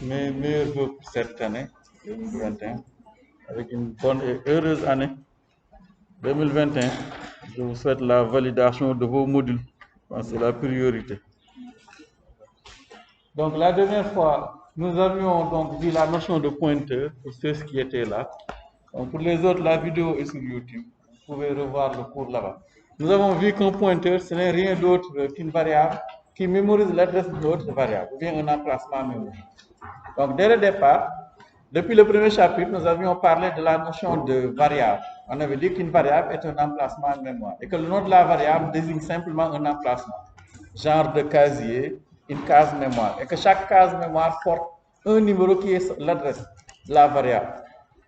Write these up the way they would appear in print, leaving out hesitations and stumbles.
mes meilleurs vœux pour cette année 2021, avec une bonne et heureuse année 2021. Je vous souhaite la validation de vos modules. C'est la priorité. Donc la dernière fois, nous avions donc vu la notion de pointeur pour ceux qui étaient là. Donc, pour les autres, la vidéo est sur YouTube. Vous pouvez revoir le cours là-bas. Nous avons vu qu'un pointeur, ce n'est rien d'autre qu'une variable qui mémorise l'adresse d'une autre variable, ou bien un emplacement mémoire. Donc, dès le départ, depuis le premier chapitre, nous avions parlé de la notion de variable. On avait dit qu'une variable est un emplacement en mémoire et que le nom de la variable désigne simplement un emplacement, genre de casier, une case mémoire, et que chaque case mémoire porte un numéro qui est l'adresse de la variable.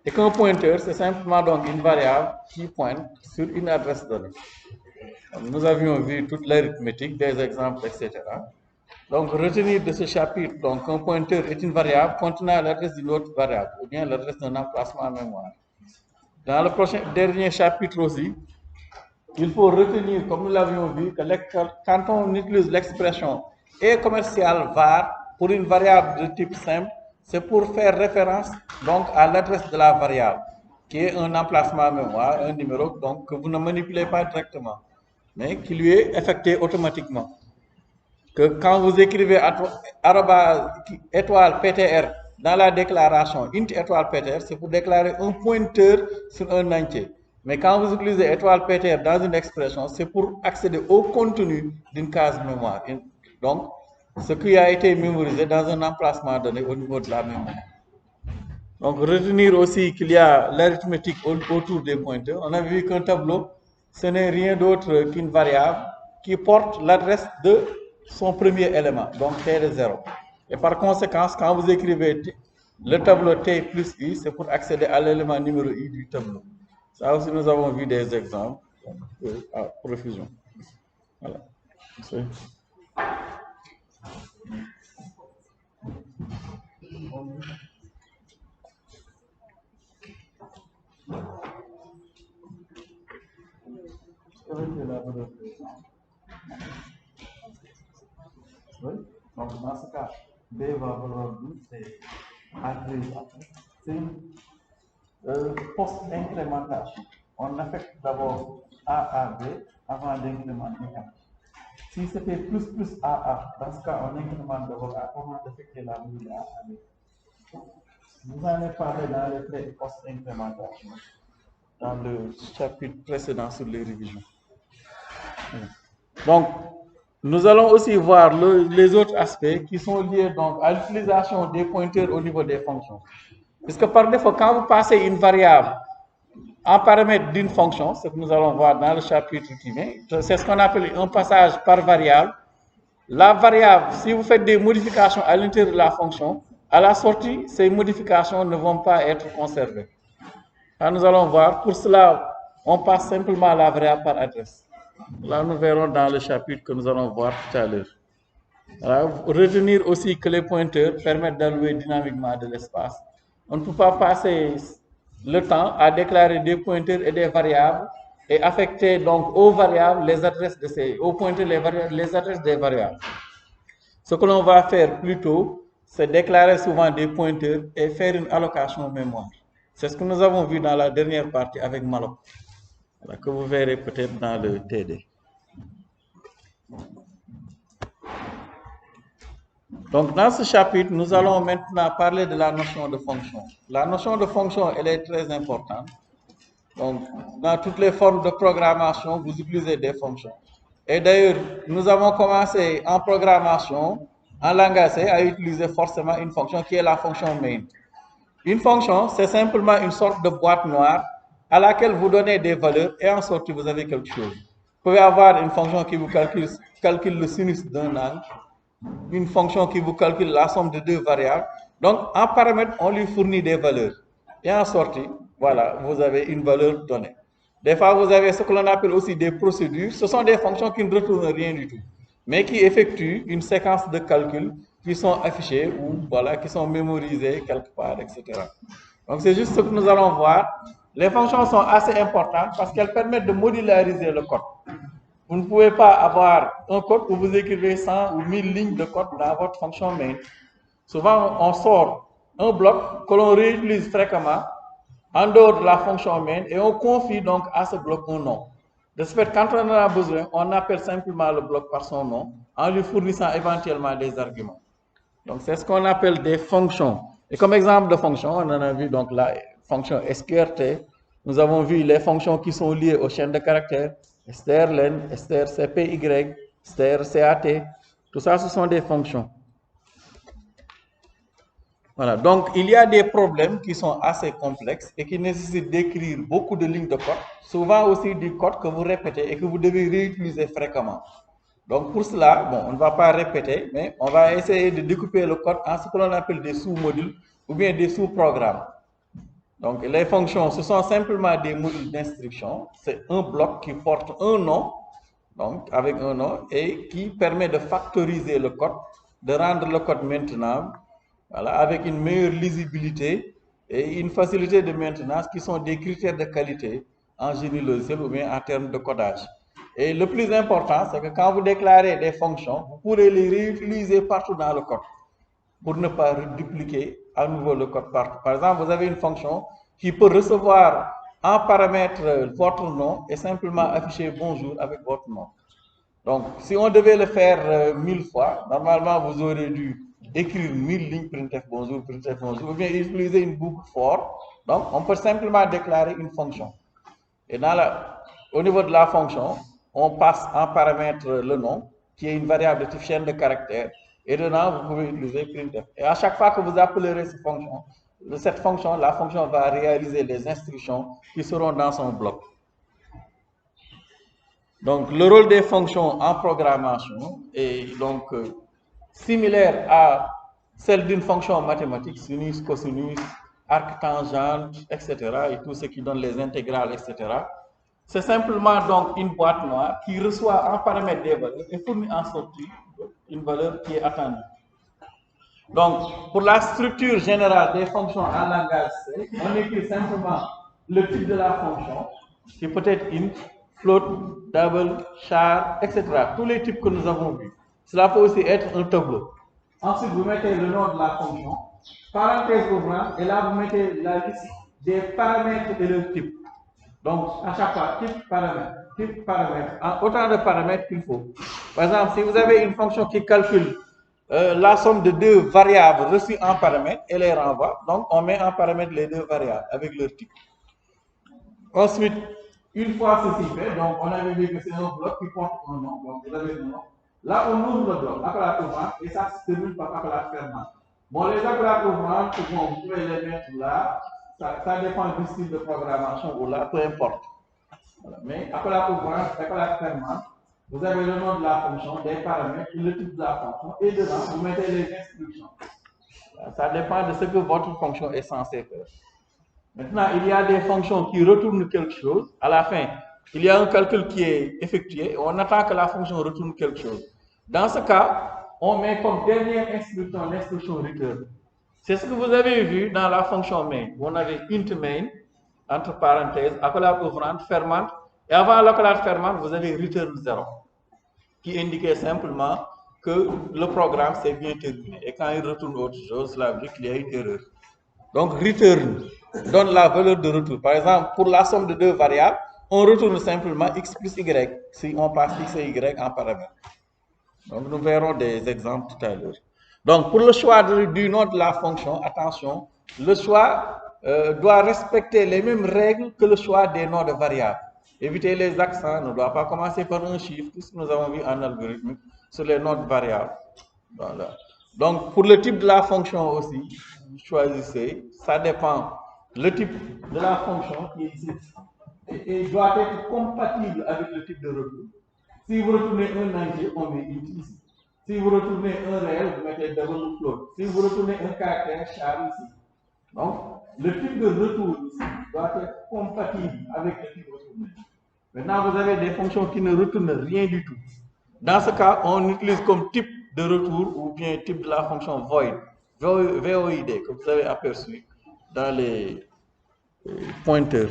Et qu'un pointeur, c'est simplement donc une variable qui pointe sur une adresse donnée. Donc, nous avions vu toute l'arithmétique, des exemples, etc. Donc, retenir de ce chapitre, donc, un pointeur est une variable contenant l'adresse d'une autre variable, ou bien l'adresse d'un emplacement en mémoire. Dans le dernier chapitre aussi, il faut retenir, comme nous l'avions vu, que quand on utilise l'expression et commercial var pour une variable de type simple, c'est pour faire référence donc à l'adresse de la variable, qui est un emplacement à mémoire, un numéro donc, que vous ne manipulez pas directement, mais qui lui est effectué automatiquement. Que quand vous écrivez étoile PTR dans la déclaration int étoile PTR, c'est pour déclarer un pointeur sur un entier. Mais quand vous utilisez étoile PTR dans une expression, c'est pour accéder au contenu d'une case mémoire. Donc, ce qui a été mémorisé dans un emplacement donné au niveau de la mémoire. Donc, retenir aussi qu'il y a l'arithmétique autour des pointeurs. On a vu qu'un tableau, ce n'est rien d'autre qu'une variable qui porte l'adresse de son premier élément, donc t de 0. Et par conséquent, quand vous écrivez le tableau t plus i, c'est pour accéder à l'élément numéro i du tableau. Ça aussi, nous avons vu des exemples à profusion. Voilà. Oui. Donc, dans ce cas, B va valoir 12, c'est A13 après. C'est une post-incrémentation. On affecte d'abord A à B avant d'incrémenter A. Si c'était plus AA, dans ce cas, on incrémente d'abord A avant d'affecter la value A à B. Vous en avez parlé dans les traits post-incrémentation, dans le chapitre précédent sur les révisions. Donc, nous allons aussi voir les autres aspects qui sont liés donc à l'utilisation des pointeurs au niveau des fonctions. Puisque par défaut, quand vous passez une variable en paramètre d'une fonction, ce que nous allons voir dans le chapitre qui vient, c'est ce qu'on appelle un passage par variable. La variable, si vous faites des modifications à l'intérieur de la fonction, à la sortie, ces modifications ne vont pas être conservées. Là, nous allons voir, pour cela, on passe simplement la variable par adresse. Là, nous verrons dans le chapitre que nous allons voir tout à l'heure. Retenir aussi que les pointeurs permettent d'allouer dynamiquement de l'espace. On ne peut pas passer le temps à déclarer des pointeurs et des variables et affecter donc aux variables les adresses de aux pointeurs les adresses des variables. Ce que l'on va faire plutôt, c'est déclarer souvent des pointeurs et faire une allocation mémoire. C'est ce que nous avons vu dans la dernière partie avec malloc, que vous verrez peut-être dans le TD. Donc, dans ce chapitre, nous allons maintenant parler de la notion de fonction. La notion de fonction, elle est très importante. Donc, dans toutes les formes de programmation, vous utilisez des fonctions. Et d'ailleurs, nous avons commencé en programmation, en langage C, à utiliser forcément une fonction qui est la fonction main. Une fonction, c'est simplement une sorte de boîte noire à laquelle vous donnez des valeurs et en sortie, vous avez quelque chose. Vous pouvez avoir une fonction qui vous calcule le sinus d'un angle, une fonction qui vous calcule la somme de deux variables. Donc, en paramètre, on lui fournit des valeurs. Et en sortie, voilà, vous avez une valeur donnée. Des fois, vous avez ce que l'on appelle aussi des procédures. Ce sont des fonctions qui ne retournent rien du tout, mais qui effectuent une séquence de calculs qui sont affichés ou voilà, qui sont mémorisés quelque part, etc. Donc, c'est juste ce que nous allons voir. Les fonctions sont assez importantes parce qu'elles permettent de modulariser le code. Vous ne pouvez pas avoir un code où vous écrivez 100 ou 1000 lignes de code dans votre fonction main. souvent on sort un bloc que l'on réutilise fréquemment en dehors de la fonction main et on confie donc à ce bloc un nom. De ce fait, quand on en a besoin, on appelle simplement le bloc par son nom en lui fournissant éventuellement des arguments. Donc, c'est ce qu'on appelle des fonctions. Et comme exemple de fonction, on en a vu donc la fonction SQRT. Nous avons vu les fonctions qui sont liées aux chaînes de caractères, strlen, strcpy, strcat. Tout ça, ce sont des fonctions. Voilà, donc il y a des problèmes qui sont assez complexes et qui nécessitent d'écrire beaucoup de lignes de code, souvent aussi du code que vous répétez et que vous devez réutiliser fréquemment. Donc pour cela, bon, on ne va pas répéter, mais on va essayer de découper le code en ce que l'on appelle des sous-modules ou bien des sous-programmes. Donc les fonctions, ce sont simplement des modules d'instruction. C'est un bloc qui porte un nom, donc avec un nom, et qui permet de factoriser le code, de rendre le code maintenable, voilà, avec une meilleure lisibilité et une facilité de maintenance qui sont des critères de qualité en génie logiciel ou bien en termes de codage. Et le plus important, c'est que quand vous déclarez des fonctions, vous pourrez les réutiliser partout dans le code pour ne pas dupliquer à nouveau le code partout. Par exemple, vous avez une fonction qui peut recevoir en paramètre votre nom et simplement afficher bonjour avec votre nom. Donc, si on devait le faire 1000 fois, normalement, vous aurez dû écrire 1000 lignes printf bonjour, ou bien utiliser une boucle for. Donc, on peut simplement déclarer une fonction. Et au niveau de la fonction, on passe en paramètre le nom, qui est une variable de type chaîne de caractères. Et dedans, vous pouvez utiliser printf. Et à chaque fois que vous appellerez cette fonction, la fonction va réaliser les instructions qui seront dans son bloc. Donc, le rôle des fonctions en programmation est donc similaire à celle d'une fonction mathématique, sinus, cosinus, arctangente, etc., et tout ce qui donne les intégrales, etc. C'est simplement donc une boîte noire qui reçoit en paramètre des valeurs et fournit en sortie une valeur qui est attendue. Donc, pour la structure générale des fonctions en langage C, on écrit simplement le type de la fonction, qui peut être int, float, double, char, etc. Tous les types que nous avons vus. Cela peut aussi être un tableau. Ensuite, vous mettez le nom de la fonction, parenthèse ouvrante, et là, vous mettez la liste des paramètres et le type. Donc, à chaque fois, type, paramètre, autant de paramètres qu'il faut. Par exemple, si vous avez une fonction qui calcule la somme de deux variables reçues en paramètres et les renvoie, donc on met en paramètre les deux variables avec leur type. Ensuite, une fois ceci fait, donc on avait vu que c'est un bloc qui porte un nom, donc vous avez le nom. Là, on ouvre le bloc, accolade ouvrante, et ça se termine par accolade fermante. Bon, les accolades ouvrantes, bon, vous pouvez les mettre là, ça dépend du style de programmation ou là, peu importe. Voilà. Mais accolade ouvrante, accolade fermante, vous avez le nom de la fonction, des paramètres, le type de la fonction, et dedans, vous mettez les instructions. Ça dépend de ce que votre fonction est censée faire. Maintenant, il y a des fonctions qui retournent quelque chose. À la fin, il y a un calcul qui est effectué. On attend que la fonction retourne quelque chose. Dans ce cas, on met comme dernière instruction l'instruction return. C'est ce que vous avez vu dans la fonction main. On avait int main, entre parenthèses, accolade ouvrante, fermante. Et avant l'accolade fermante, vous avez return 0, qui indiquait simplement que le programme s'est bien terminé. Et quand il retourne autre chose, cela veut dire qu'il y a une erreur. Donc, return donne la valeur de retour. Par exemple, pour la somme de deux variables, on retourne simplement x plus y si on passe x et y en paramètres. Donc, nous verrons des exemples tout à l'heure. Donc, pour le choix du nom de la fonction, attention, le choix doit respecter les mêmes règles que le choix des noms de variables. Éviter les accents, ne doit pas commencer par un chiffre, tout ce que nous avons vu en algorithme sur les noms de variables. Voilà. Donc, pour le type de la fonction aussi, vous choisissez, ça dépend. Le type de la fonction qui est ici et doit être compatible avec le type de retour. Si vous retournez un entier, on met int ici. Si vous retournez un réel, vous mettez double ou float. Si vous retournez un caractère, char ici. Donc, le type de retour ici doit être compatible avec le type de retour. Maintenant, vous avez des fonctions qui ne retournent rien du tout. Dans ce cas, on utilise comme type de retour ou bien type de la fonction void, void, que vous avez aperçu dans les pointeurs.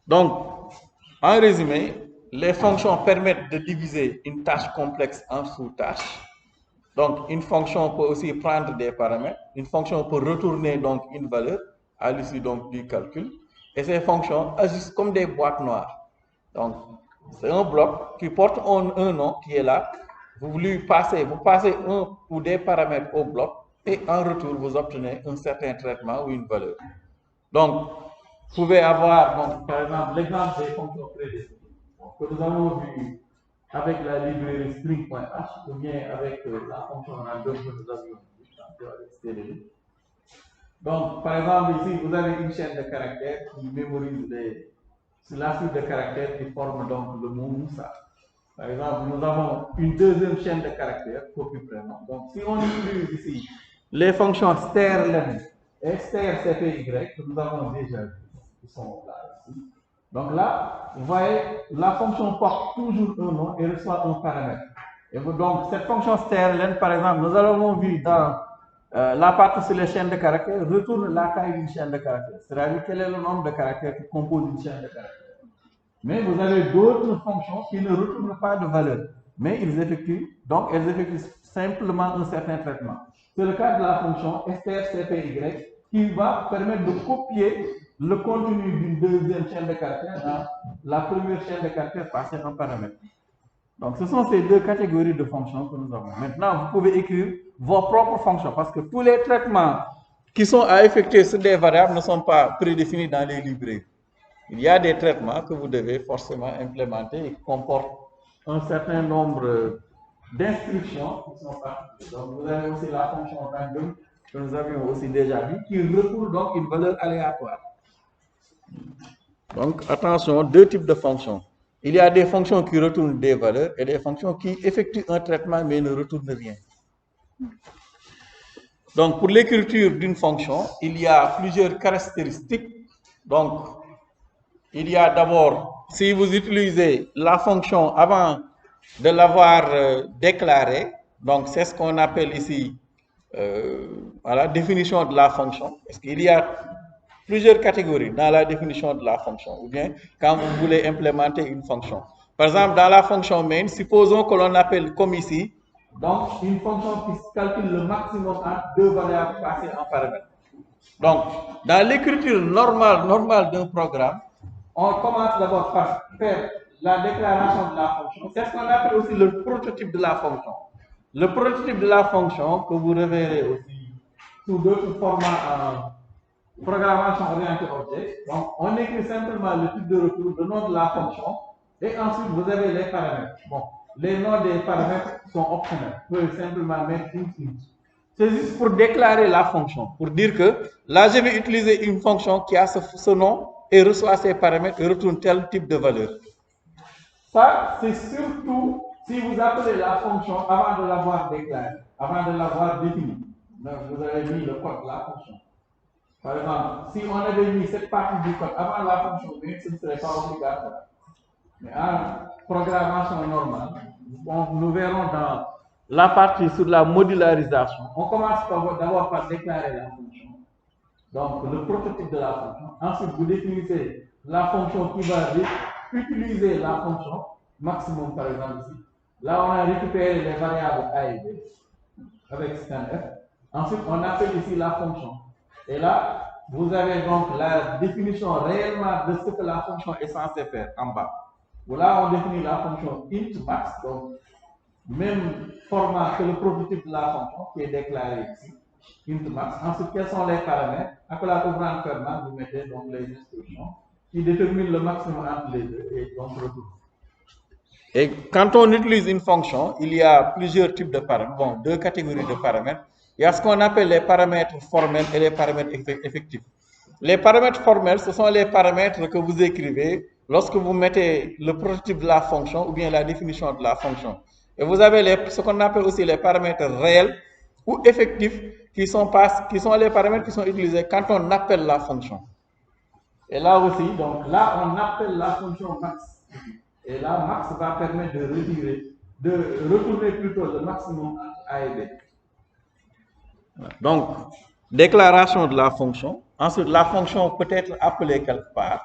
Donc, en résumé, les fonctions permettent de diviser une tâche complexe en sous-tâches. Donc, une fonction peut aussi prendre des paramètres. Une fonction peut retourner donc une valeur à l'issue donc du calcul. Et ces fonctions agissent comme des boîtes noires. Donc, c'est un bloc qui porte un nom qui est là. Vous passez un ou des paramètres au bloc et en retour, vous obtenez un certain traitement ou une valeur. Donc, vous pouvez avoir, donc, par exemple, l'exemple des fonctions prédéfinies que nous avons vu avec la librairie string.h ou bien avec la fonction random que nous avions vu avec std. Donc, par exemple, ici, vous avez une chaîne de caractères qui mémorise la suite de caractères qui forme donc le mot Moussa. Par exemple, nous avons une deuxième chaîne de caractères, copie prénom. Donc, si on utilise ici les fonctions strlen et strcpy que nous avons déjà vues, qui sont là ici. Donc là, vous voyez, la fonction porte toujours un nom et reçoit un paramètre. Et donc, cette fonction strlen, par exemple, nous avons vu dans la partie sur les chaînes de caractères, retourne la taille d'une chaîne de caractères. C'est-à-dire quel est le nombre de caractères qui compose une chaîne de caractères. Mais vous avez d'autres fonctions qui ne retournent pas de valeur, mais elles effectuent simplement un certain traitement. C'est le cas de la fonction strcpy qui va permettre de copier le contenu d'une deuxième chaîne de caractères dans la première chaîne de caractères passée en paramètre. Donc, ce sont ces deux catégories de fonctions que nous avons. Maintenant, vous pouvez écrire vos propres fonctions parce que tous les traitements qui sont à effectuer sur des variables ne sont pas prédéfinis dans les librairies. Il y a des traitements que vous devez forcément implémenter et qui comportent un certain nombre d'instructions qui sont particulières. Donc, vous avez aussi la fonction random que nous avions aussi déjà vu qui retourne donc une valeur aléatoire. Donc, attention, deux types de fonctions. Il y a des fonctions qui retournent des valeurs et des fonctions qui effectuent un traitement mais ne retournent rien. Donc, pour l'écriture d'une fonction, il y a plusieurs caractéristiques. Donc, il y a d'abord, si vous utilisez la fonction avant de l'avoir déclarée, donc c'est ce qu'on appelle ici la définition de la fonction. Parce qu'il y a plusieurs catégories dans la définition de la fonction, ou bien quand vous voulez implémenter une fonction. Par exemple, dans la fonction main, supposons que l'on appelle comme ici, donc une fonction qui calcule le maximum entre deux variables passées en paramètres. Donc, dans l'écriture normale d'un programme, on commence d'abord par faire la déclaration de la fonction. C'est ce qu'on appelle aussi le prototype de la fonction. Le prototype de la fonction, que vous reverrez aussi sous d'autres formats en programmation orientée objet. Donc, on écrit simplement le type de retour, le nom de la fonction, et ensuite vous avez les paramètres. Bon, les noms des paramètres sont optionnels. Vous pouvez simplement mettre une. C'est juste pour déclarer la fonction, pour dire que là, je vais utiliser une fonction qui a ce nom et reçoit ces paramètres et retourne tel type de valeur. Ça, c'est surtout si vous appelez la fonction avant de l'avoir déclarée, avant de l'avoir définie. Donc, vous avez mis le code de la fonction. Par exemple, si on avait mis cette partie du code avant la fonction, ce ne serait pas obligatoire. Mais en programmation normale, nous verrons dans la partie sur la modularisation. On commence d'abord par déclarer la fonction. Donc, le prototype de la fonction. Ensuite, vous définissez la fonction qui va utiliser la fonction maximum, par exemple ici. Là, on a récupéré les variables a et b avec scanf. Ensuite, on appelle ici la fonction. Et là, vous avez donc la définition réellement de ce que la fonction est censée faire en bas. Là, on définit la fonction int max, donc même format que le prototype de la fonction qui est déclaré ici, int max. Ensuite, quels sont les paramètres? Accolade ouvrant fermant, vous mettez donc les instructions qui déterminent le maximum entre les deux et donc retour. Et quand on utilise une fonction, il y a plusieurs types de paramètres, bon, deux catégories de paramètres. Il y a ce qu'on appelle les paramètres formels et les paramètres effectifs. Les paramètres formels, ce sont les paramètres que vous écrivez lorsque vous mettez le prototype de la fonction ou bien la définition de la fonction. Et vous avez ce qu'on appelle aussi les paramètres réels ou effectifs qui sont les paramètres qui sont utilisés quand on appelle la fonction. Et là aussi, donc là, on appelle la fonction max. Et là, max va permettre de retourner plutôt le maximum entre a et b. Donc, déclaration de la fonction. Ensuite, la fonction peut être appelée quelque part.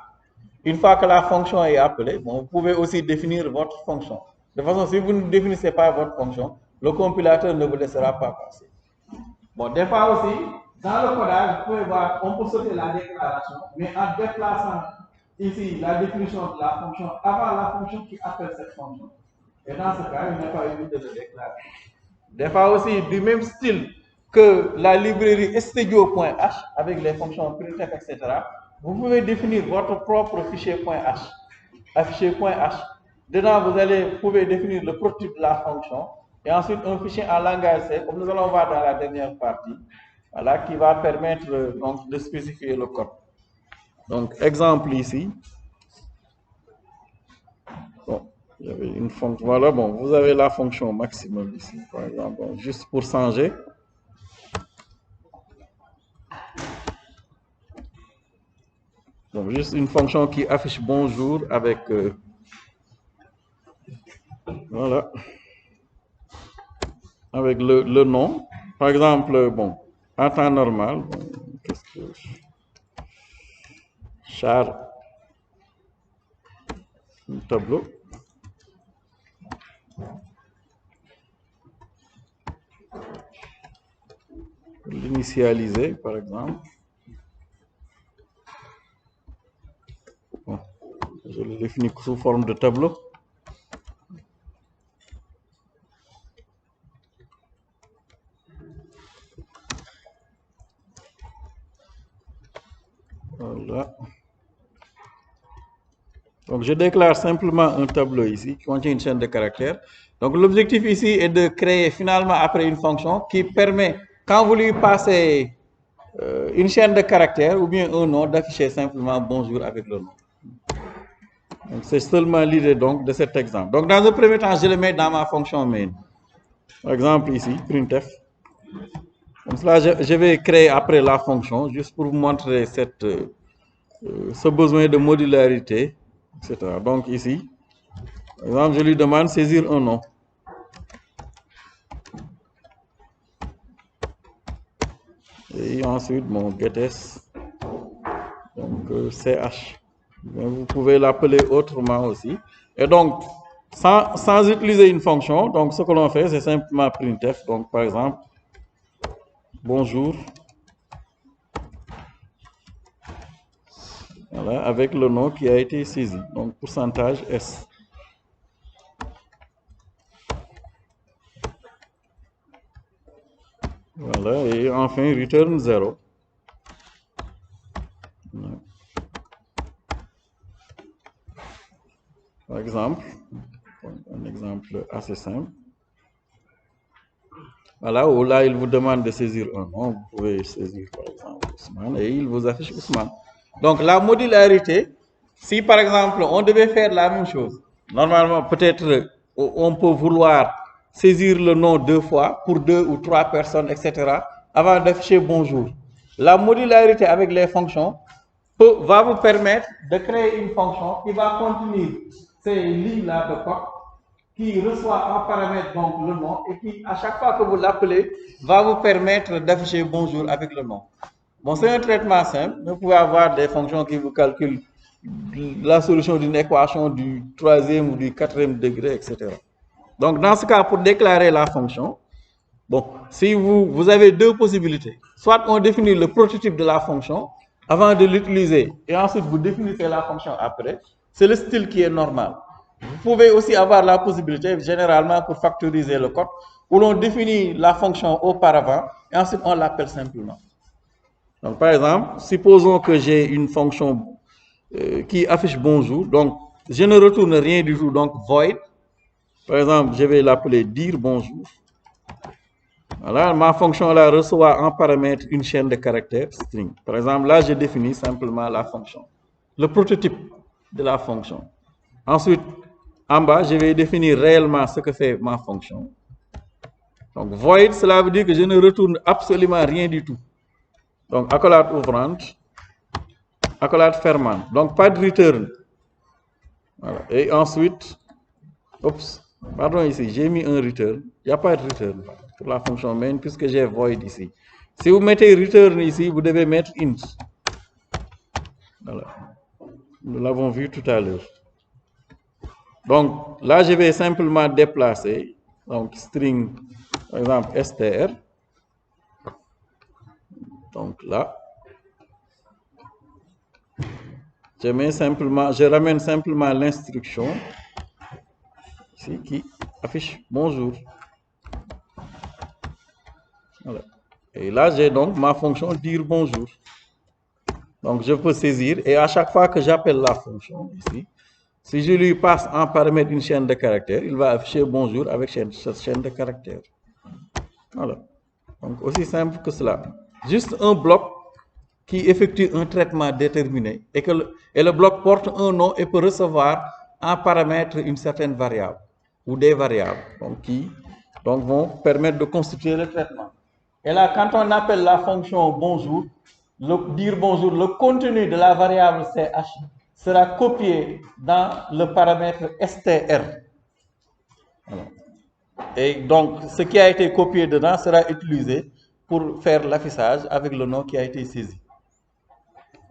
Une fois que la fonction est appelée, bon, vous pouvez aussi définir votre fonction. De toute façon, si vous ne définissez pas votre fonction, le compilateur ne vous laissera pas passer. Bon, des fois aussi, dans le codage, vous pouvez voir, on peut sauter la déclaration, mais en déplaçant ici la définition de la fonction avant la fonction qui appelle cette fonction. Et dans ce cas, il n'est pas évité de déclarer. Des fois aussi, du même style que la librairie studio.h avec les fonctions printf, etc., vous pouvez définir votre propre fichier .h, affiché .h. Dedans, vous pouvez définir le prototype de la fonction et ensuite un fichier en langage C, comme nous allons voir dans la dernière partie, voilà, qui va permettre donc, de spécifier le code. Donc, exemple ici. Bon, il y avait une fonction. Voilà, bon, vous avez la fonction maximum ici, par exemple, bon, juste pour changer. Donc, juste une fonction qui affiche bonjour avec. Voilà. Avec le nom. Par exemple, bon, en temps normal, bon, qu'est-ce que. Char. Un tableau. L'initialiser, par exemple. Bon, je le définis sous forme de tableau. Voilà. Donc, je déclare simplement un tableau ici qui contient une chaîne de caractères. Donc, l'objectif ici est de créer finalement après une fonction qui permet, quand vous lui passez une chaîne de caractères ou bien un nom, d'afficher simplement bonjour avec le nom. Donc, c'est seulement l'idée donc de cet exemple. Donc, dans un premier temps, je le mets dans ma fonction main. Par exemple, ici, printf. Comme cela, je vais créer après la fonction, juste pour vous montrer ce besoin de modularité, etc. Donc, ici, par exemple, je lui demande saisir un nom. Et ensuite, mon getS, donc ch. Vous pouvez l'appeler autrement aussi. Et donc, sans utiliser une fonction, donc ce que l'on fait, c'est simplement printf. Donc, par exemple, bonjour. Voilà, avec le nom qui a été saisi. Donc, pourcentage S. Voilà, et enfin, return 0. Voilà. Par exemple, un exemple assez simple. Voilà, où là, il vous demande de saisir un nom. Vous pouvez saisir, par exemple, Ousmane, et il vous affiche Ousmane. Donc, la modularité, si par exemple, on devait faire la même chose, normalement, peut-être, on peut vouloir saisir le nom 2 fois pour 2 ou 3 personnes, etc., avant d'afficher bonjour. La modularité avec les fonctions va vous permettre de créer une fonction qui va contenir ces lignes-là de code, qui reçoit en paramètre donc le nom et qui, à chaque fois que vous l'appelez, va vous permettre d'afficher bonjour avec le nom. Bon, c'est un traitement simple. Vous pouvez avoir des fonctions qui vous calculent la solution d'une équation du 3e ou du 4e degré, etc. Donc, dans ce cas, pour déclarer la fonction, bon, si vous avez deux possibilités. Soit on définit le prototype de la fonction avant de l'utiliser et ensuite vous définissez la fonction après. C'est le style qui est normal. Vous pouvez aussi avoir la possibilité, généralement pour factoriser le code, où l'on définit la fonction auparavant et ensuite on l'appelle simplement. Donc, par exemple, supposons que j'ai une fonction qui affiche bonjour. Donc, je ne retourne rien du tout, donc void. Par exemple, je vais l'appeler dire bonjour. Voilà, ma fonction là reçoit en paramètre une chaîne de caractères string. Par exemple, là, je définis simplement la fonction, le prototype de la fonction. Ensuite, en bas, je vais définir réellement ce que fait ma fonction. Donc, void, cela veut dire que je ne retourne absolument rien du tout. Donc, accolade ouvrante, accolade fermante. Donc, pas de return. Voilà. Et ensuite, oups, pardon ici, j'ai mis un return. Il n'y a pas de return pour la fonction main puisque j'ai void ici. Si vous mettez return ici, vous devez mettre int. Voilà. Nous l'avons vu tout à l'heure. Donc, là, je vais simplement déplacer Donc, string, par exemple, str. Donc là, je ramène simplement l'instruction ici qui affiche bonjour. Voilà. Et là, j'ai donc ma fonction dire bonjour. Donc, je peux saisir et à chaque fois que j'appelle la fonction ici, si je lui passe en paramètre une chaîne de caractères, il va afficher bonjour avec cette chaîne de caractères. Voilà. Donc, aussi simple que cela. Juste un bloc qui effectue un traitement déterminé et le bloc porte un nom et peut recevoir en paramètre une certaine variable ou des variables qui vont permettre de constituer le traitement. Et là, quand on appelle la fonction bonjour, dire bonjour, le contenu de la variable ch sera copié dans le paramètre str. Voilà. Et donc, ce qui a été copié dedans sera utilisé pour faire l'affichage avec le nom qui a été saisi.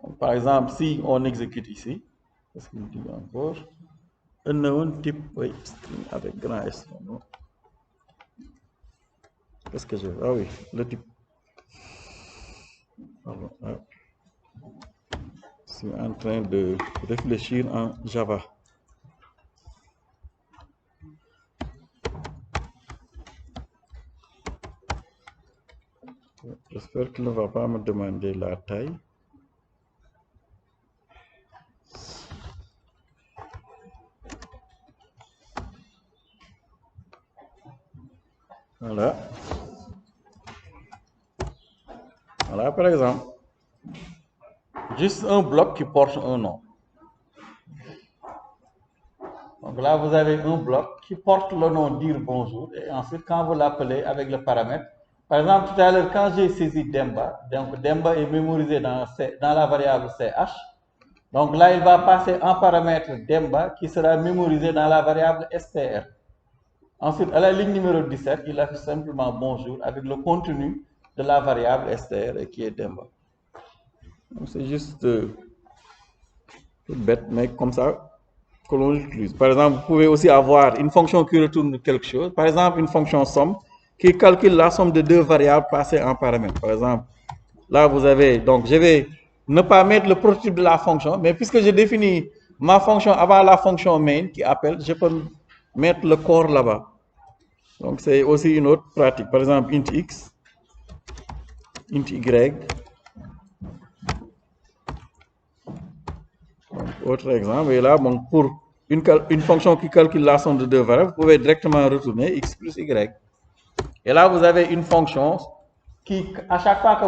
Donc, par exemple, si on exécute ici, qu'est-ce qu'il dit encore? Unknown type, oui, string avec grand S. Qu'est-ce que je veux? Ah oui, le type. Pardon, je suis en train de réfléchir en Java. J'espère qu'il ne va pas me demander la taille. Voilà. Voilà, par exemple, juste un bloc qui porte un nom. Donc là, vous avez un bloc qui porte le nom dire bonjour et ensuite, quand vous l'appelez avec le paramètre, par exemple, tout à l'heure, quand j'ai saisi Demba, donc Demba est mémorisé dans la variable ch. Donc là, il va passer en paramètre Demba qui sera mémorisé dans la variable str. Ensuite, à la ligne numéro 17, il affiche simplement bonjour avec le contenu de la variable str et qui est Demba. C'est juste tout bête, mais comme ça que l'on utilise. Par exemple, vous pouvez aussi avoir une fonction qui retourne quelque chose. Par exemple, une fonction somme qui calcule la somme de deux variables passées en paramètre. Par exemple, là, vous avez, donc je vais ne pas mettre le prototype de la fonction, mais puisque je définis ma fonction avant la fonction main qui appelle, je peux mettre le corps là-bas. Donc, c'est aussi une autre pratique. Par exemple, int x, int y. Donc, autre exemple, et là, bon, pour une fonction qui calcule la somme de deux variables, vous pouvez directement retourner x plus y. Et là, vous avez une fonction qui, à chaque fois que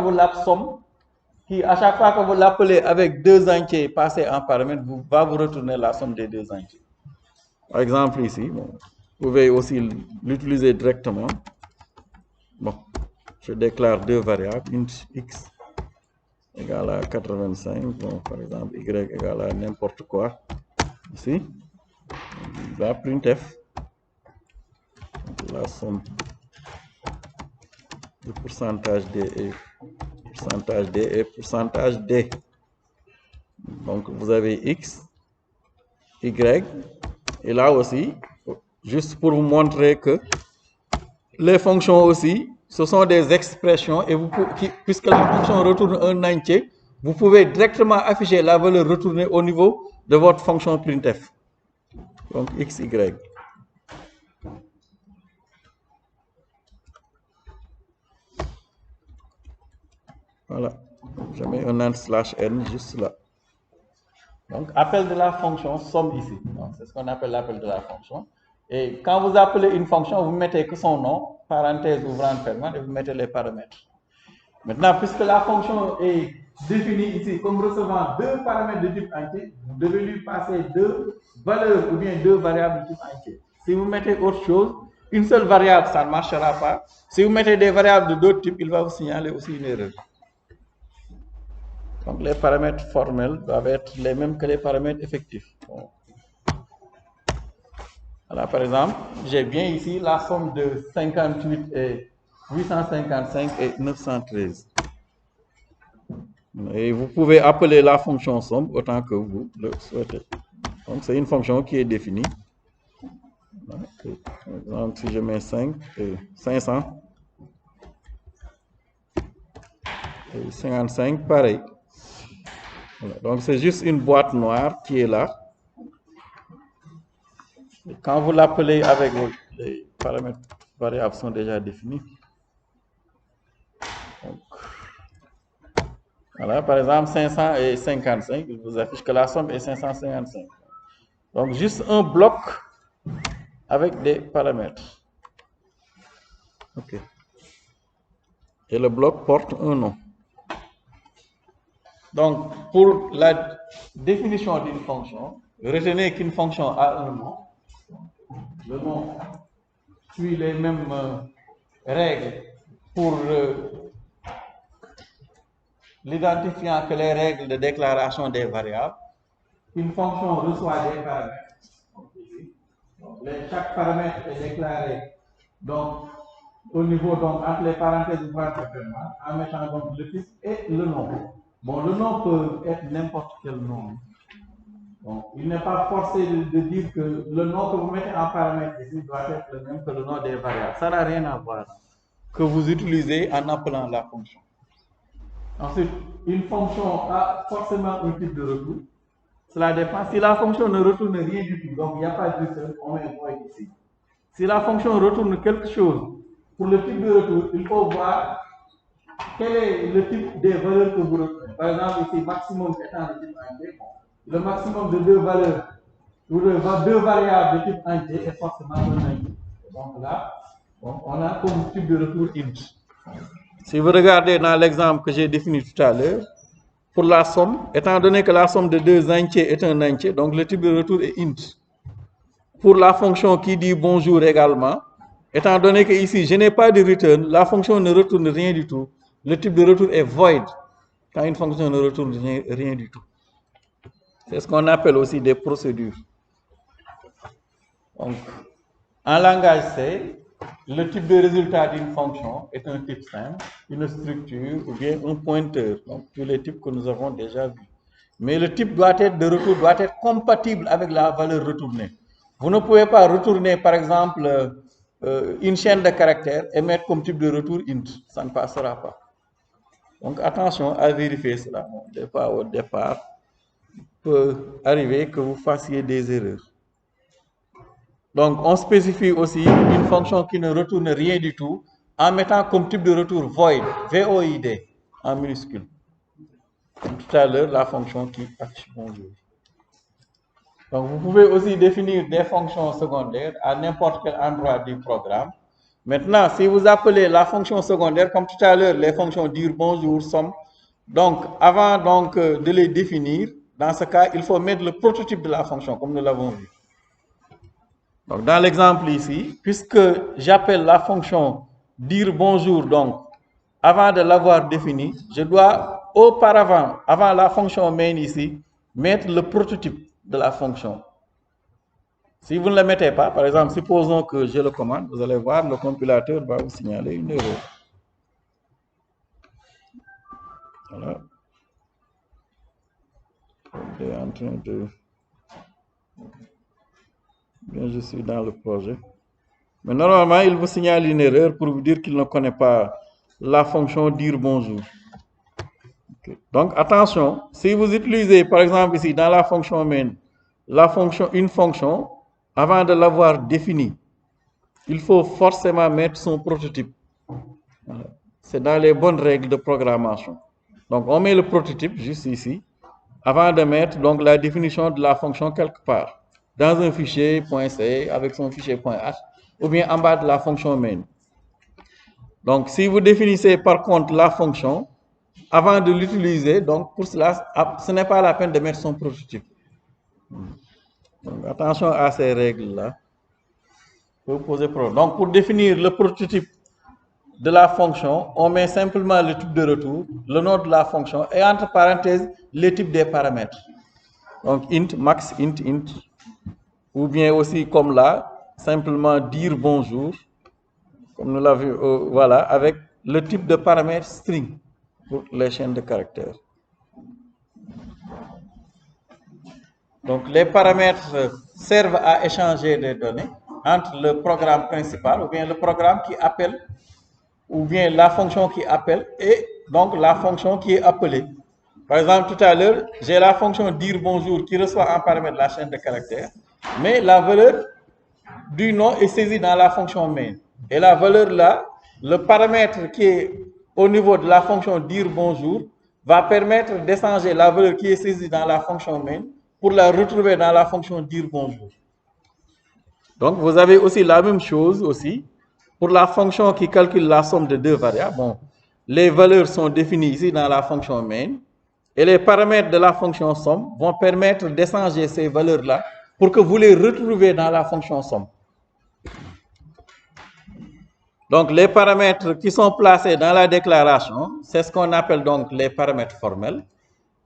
vous l'appelez avec deux entiers passés en paramètre, va vous retourner la somme des deux entiers. Par exemple, ici, bon, vous pouvez aussi l'utiliser directement. Bon, je déclare deux variables, int x égale à 85, bon, par exemple, y égale à n'importe quoi. Ici, la printf, la somme de pourcentage d et pourcentage d et pourcentage d. Donc, vous avez x, y, et là aussi, juste pour vous montrer que les fonctions aussi, ce sont des expressions, et puisque la fonction retourne un entier, vous pouvez directement afficher la valeur retournée au niveau de votre fonction printf. Donc, x, y. Voilà. Je mets un /n juste là. Donc, appel de la fonction somme ici. C'est ce qu'on appelle l'appel de la fonction. Et quand vous appelez une fonction, vous mettez que son nom, parenthèse ouvrante fermante, et vous mettez les paramètres. Maintenant, puisque la fonction est définie ici comme recevant deux paramètres de type entier, vous devez lui passer deux valeurs ou bien deux variables de type entier. Si vous mettez autre chose, une seule variable, ça ne marchera pas. Si vous mettez des variables de d'autres types, il va vous signaler aussi une erreur. Donc, les paramètres formels doivent être les mêmes que les paramètres effectifs. Bon. Voilà, par exemple, j'ai bien ici la somme de 58 et 855 et 913. Et vous pouvez appeler la fonction somme autant que vous le souhaitez. Donc, c'est une fonction qui est définie. Par exemple, si je mets 5 et 500 et 55, pareil. Voilà. Donc c'est juste une boîte noire qui est là. Et quand vous l'appelez avec les paramètres variables sont déjà définis. Donc, voilà, par exemple 500 et 55, il vous affiche que la somme est 555. Donc juste un bloc avec des paramètres. OK. Et le bloc porte un nom. Donc, pour la définition d'une fonction, retenez qu'une fonction a un nom. Le nom suit les mêmes règles pour l'identifiant que les règles de déclaration des variables. Une fonction reçoit des paramètres. Chaque paramètre est déclaré donc, au niveau, donc, entre les parenthèses du en mettant donc le type et le nom. Bon, le nom peut être n'importe quel nom. Donc, il n'est pas forcé de dire que le nom que vous mettez en paramètre ici doit être le même que le nom des variables. Ça n'a rien à voir que vous utilisez en appelant la fonction. Ensuite, une fonction a forcément un type de retour. Cela dépend. Si la fonction ne retourne rien du tout, donc il n'y a pas de return, on met un void ici. Si la fonction retourne quelque chose, pour le type de retour, il faut voir quel est le type des valeurs que vous retournez. Par exemple, ici, maximum étant de type entier, le maximum de deux valeurs, ou de deux variables de type entier est forcément un entier. Donc là, bon, on a comme type de retour int. Si vous regardez dans l'exemple que j'ai défini tout à l'heure, pour la somme, étant donné que la somme de deux entiers est un entier, donc le type de retour est int. Pour la fonction qui dit bonjour également, étant donné que ici je n'ai pas de return, la fonction ne retourne rien du tout. Le type de retour est void quand une fonction ne retourne rien du tout. C'est ce qu'on appelle aussi des procédures. Donc, en langage C, le type de résultat d'une fonction est un type simple, une structure ou bien un pointeur. Donc, tous les types que nous avons déjà vus. Mais le type de retour doit être compatible avec la valeur retournée. Vous ne pouvez pas retourner, par exemple, une chaîne de caractères et mettre comme type de retour int. Ça ne passera pas. Donc, attention à vérifier cela. Bon, au départ, il peut arriver que vous fassiez des erreurs. Donc, on spécifie aussi une fonction qui ne retourne rien du tout en mettant comme type de retour void, V-O-I-D, en minuscule. Comme tout à l'heure, la fonction qui affiche bonjour. Donc, vous pouvez aussi définir des fonctions secondaires à n'importe quel endroit du programme. Maintenant, si vous appelez la fonction secondaire, comme tout à l'heure, les fonctions dire bonjour, somme, donc avant donc, de les définir, dans ce cas, il faut mettre le prototype de la fonction, comme nous l'avons vu. Donc, dans l'exemple ici, puisque j'appelle la fonction dire bonjour, donc, avant de l'avoir définie, je dois auparavant, avant la fonction main ici, mettre le prototype de la fonction. Si vous ne le mettez pas, par exemple, supposons que je le commande, vous allez voir, le compilateur va vous signaler une erreur. Voilà. Il est en train de... Bien, je suis dans le projet. Mais normalement, il vous signale une erreur pour vous dire qu'il ne connaît pas la fonction dire bonjour. Okay. Donc, attention, si vous utilisez, par exemple, ici, dans la fonction main, une fonction, avant de l'avoir définie, il faut forcément mettre son prototype. Voilà. C'est dans les bonnes règles de programmation. Donc, on met le prototype juste ici, avant de mettre donc, la définition de la fonction quelque part, dans un fichier .c avec son fichier .h, ou bien en bas de la fonction main. Donc, si vous définissez par contre la fonction, avant de l'utiliser, donc pour cela, ce n'est pas la peine de mettre son prototype. Donc, attention à ces règles-là. Donc, pour définir le prototype de la fonction, on met simplement le type de retour, le nom de la fonction et entre parenthèses, les types des paramètres. Donc, int, max, int, ou bien aussi comme là, simplement dire bonjour, comme nous l'avons vu, voilà, avec le type de paramètre string pour les chaînes de caractères. Donc, les paramètres servent à échanger des données. entre le programme principal ou bien le programme qui appelle ou bien la fonction qui appelle et donc la fonction qui est appelée. Par exemple, tout à l'heure, j'ai la fonction dire bonjour qui reçoit en paramètre la chaîne de caractères, mais la valeur du nom est saisie dans la fonction main. Et la valeur là, le paramètre qui est au niveau de la fonction dire bonjour va permettre d'échanger la valeur qui est saisie dans la fonction main pour la retrouver dans la fonction dire bonjour. Donc, vous avez aussi la même chose aussi pour la fonction qui calcule la somme de deux variables. Bon, les valeurs sont définies ici dans la fonction main et les paramètres de la fonction somme vont permettre d'échanger ces valeurs-là pour que vous les retrouviez dans la fonction somme. Donc, les paramètres qui sont placés dans la déclaration, c'est ce qu'on appelle donc les paramètres formels.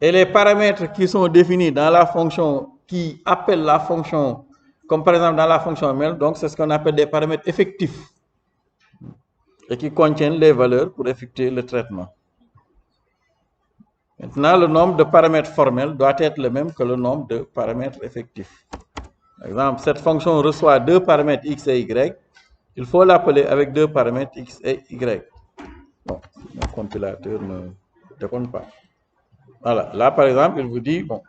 Et les paramètres qui sont définis dans la fonction qui appelle la fonction, comme par exemple dans la fonction main, donc c'est ce qu'on appelle des paramètres effectifs et qui contiennent les valeurs pour effectuer le traitement. Maintenant, le nombre de paramètres formels doit être le même que le nombre de paramètres effectifs. Par exemple, cette fonction reçoit deux paramètres x et y. Il faut l'appeler avec deux paramètres x et y. Bon, mon compilateur ne déconne pas. Voilà, là par exemple, il vous dit, bon,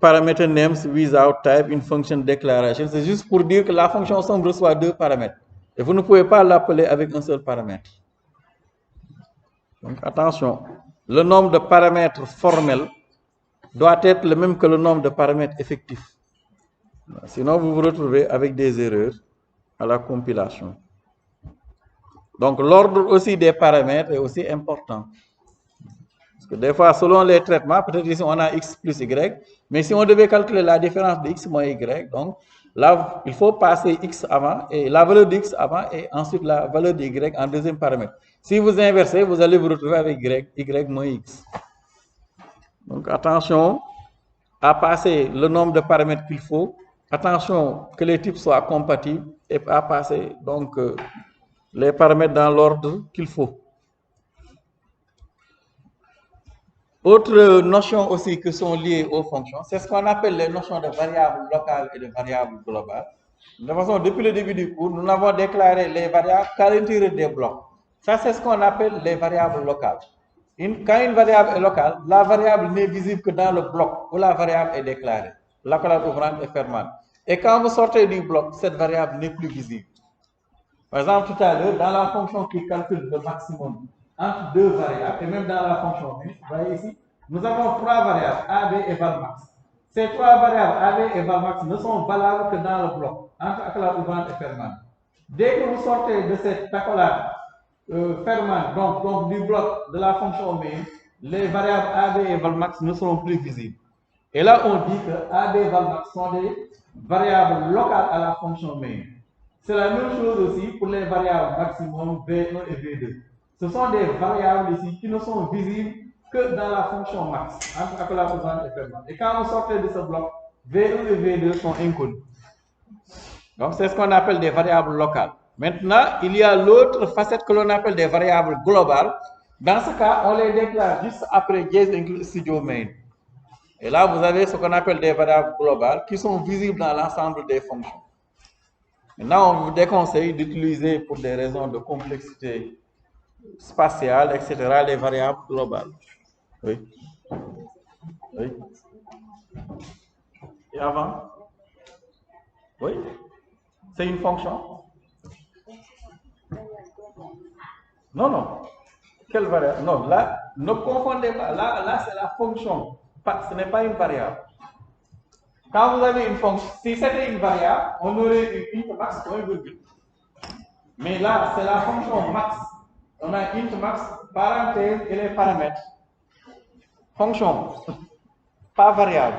parameter names without type in function declaration, c'est juste pour dire que la fonction somme reçoit deux paramètres. Et vous ne pouvez pas l'appeler avec un seul paramètre. Donc attention, le nombre de paramètres formels doit être le même que le nombre de paramètres effectifs. Sinon, vous vous retrouvez avec des erreurs à la compilation. Donc l'ordre aussi des paramètres est aussi important. Parce que des fois, selon les traitements, peut-être ici on a x plus y, mais si on devait calculer la différence de x moins y, donc là, il faut passer x avant, et la valeur de x avant, et ensuite la valeur de y en deuxième paramètre. Si vous inversez, vous allez vous retrouver avec y moins x. Donc attention à passer le nombre de paramètres qu'il faut, attention que les types soient compatibles, et à passer donc les paramètres dans l'ordre qu'il faut. Autre notion aussi qui sont liées aux fonctions, c'est ce qu'on appelle les notions de variables locales et de variables globales. De toute façon, depuis le début du cours, nous n'avons déclaré les variables qu'à l'intérieur des blocs. Ça, c'est ce qu'on appelle les variables locales. Quand une variable est locale, la variable n'est visible que dans le bloc où la variable est déclarée, l'accolade ouvrante et fermante. Et quand vous sortez du bloc, cette variable n'est plus visible. Par exemple, tout à l'heure, dans la fonction qui calcule le maximum entre deux variables, et même dans la fonction min, vous voyez ici, nous avons trois variables, A, B et valmax. Ces trois variables, A, B et valmax, ne sont valables que dans le bloc, entre accolade ouvrante et fermante. Dès que vous sortez de cette accolade fermante, donc du bloc de la fonction main, les variables A, B et valmax ne seront plus visibles. Et là, on dit que A, B et valmax sont des variables locales à la fonction main. C'est la même chose aussi pour les variables maximum V1 et V2. Ce sont des variables ici qui ne sont visibles que dans la fonction max, entre accolade ouvrante et fermante. Et quand vous sortez de ce bloc, V1 et V2 sont inconnus. Donc c'est ce qu'on appelle des variables locales. Maintenant, il y a l'autre facette que l'on appelle des variables globales. Dans ce cas, on les déclare juste après dièse inclus studio main. Et là, vous avez ce qu'on appelle des variables globales qui sont visibles dans l'ensemble des fonctions. Maintenant, on vous déconseille d'utiliser pour des raisons de complexité spatiale, etc., les variables globales. Oui. Oui. Et avant? Oui. C'est une fonction? Non, non. Quelle variable? Non, là, ne confondez pas. Là c'est la fonction. Ce n'est pas une variable. Quand vous avez une fonction, si c'était une variable, on aurait eu int max, point virgule. Mais là, c'est la fonction max. On a int max, parenthèse et les paramètres. Fonction, pas variable.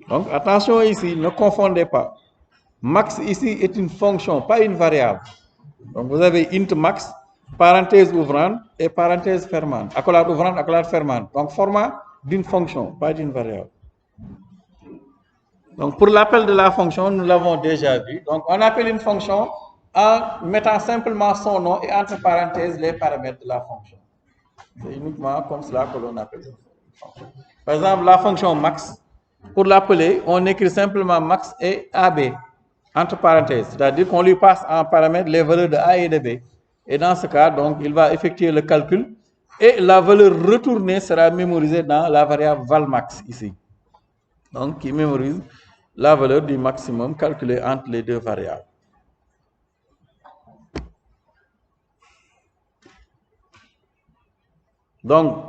Donc, attention ici, ne confondez pas. Max ici est une fonction, pas une variable. Donc, vous avez int max, parenthèse ouvrante et parenthèse fermante. Accolade ouvrante, accolade fermante. Donc, format d'une fonction, pas d'une variable. Donc, pour l'appel de la fonction, nous l'avons déjà vu. Donc, on appelle une fonction en mettant simplement son nom et entre parenthèses les paramètres de la fonction. C'est uniquement comme cela que l'on appelle une fonction. Par exemple, la fonction max, pour l'appeler, on écrit simplement max et AB, entre parenthèses. C'est-à-dire qu'on lui passe en paramètre les valeurs de A et de B. Et dans ce cas, donc, il va effectuer le calcul et la valeur retournée sera mémorisée dans la variable valmax ici. Donc, qui mémorise la valeur du maximum calculée entre les deux variables. Donc,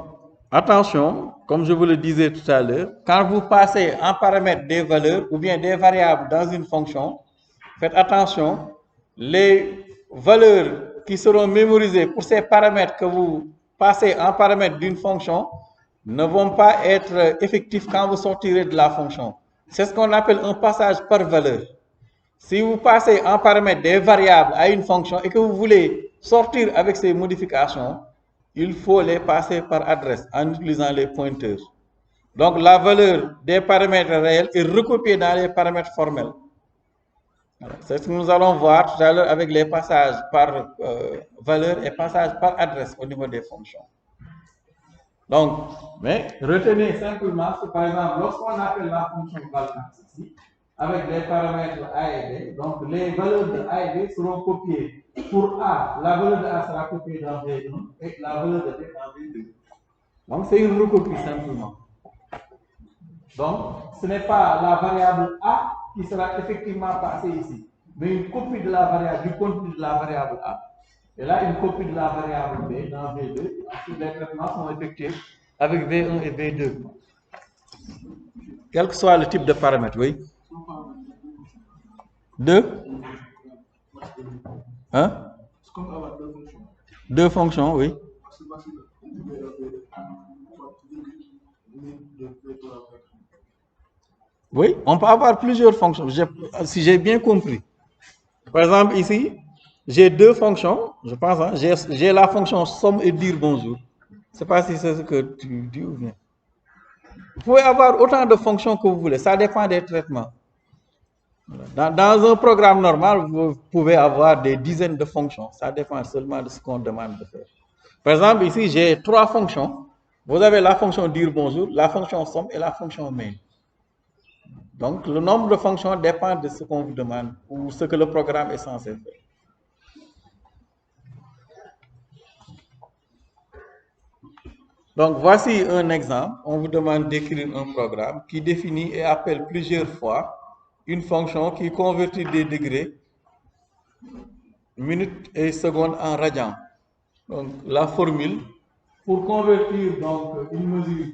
attention, comme je vous le disais tout à l'heure, quand vous passez en paramètre des valeurs ou bien des variables dans une fonction, faites attention, les valeurs qui seront mémorisées pour ces paramètres que vous passez en paramètre d'une fonction ne vont pas être effectifs quand vous sortirez de la fonction. C'est ce qu'on appelle un passage par valeur. Si vous passez en paramètre des variables à une fonction et que vous voulez sortir avec ces modifications, il faut les passer par adresse en utilisant les pointeurs. Donc la valeur des paramètres réels est recopiée dans les paramètres formels. C'est ce que nous allons voir tout à l'heure avec les passages par valeur et passages par adresse au niveau des fonctions. Donc, mais retenez simplement que par exemple, lorsqu'on appelle la fonction valmax ici, avec les paramètres A et B, donc les valeurs de A et B seront copiées. Pour A, la valeur de A sera copiée dans V1 et la valeur de B dans V2. Donc c'est une recopie simplement. Donc ce n'est pas la variable A qui sera effectivement passée ici, mais une copie de la variable, du contenu de la variable A. Et là, une copie de la variable B dans V2. Ensuite, les traitements sont effectués avec V1 et V2. Quel que soit le type de paramètre, oui. Deux? Hein? Deux fonctions, oui. Oui, on peut avoir plusieurs fonctions, si j'ai bien compris. Par exemple, ici, j'ai deux fonctions, je pense, hein, j'ai la fonction somme et dire bonjour. Je ne sais pas si c'est ce que tu dis ou bien. Vous pouvez avoir autant de fonctions que vous voulez, ça dépend des traitements. Dans un programme normal, vous pouvez avoir des dizaines de fonctions, ça dépend seulement de ce qu'on demande de faire. Par exemple, ici, j'ai trois fonctions. Vous avez la fonction dire bonjour, la fonction somme et la fonction main. Donc, le nombre de fonctions dépend de ce qu'on vous demande ou ce que le programme est censé faire. Donc, voici un exemple. On vous demande d'écrire un programme qui définit et appelle plusieurs fois une fonction qui convertit des degrés, minutes et secondes en radians. Donc, la formule pour convertir donc une mesure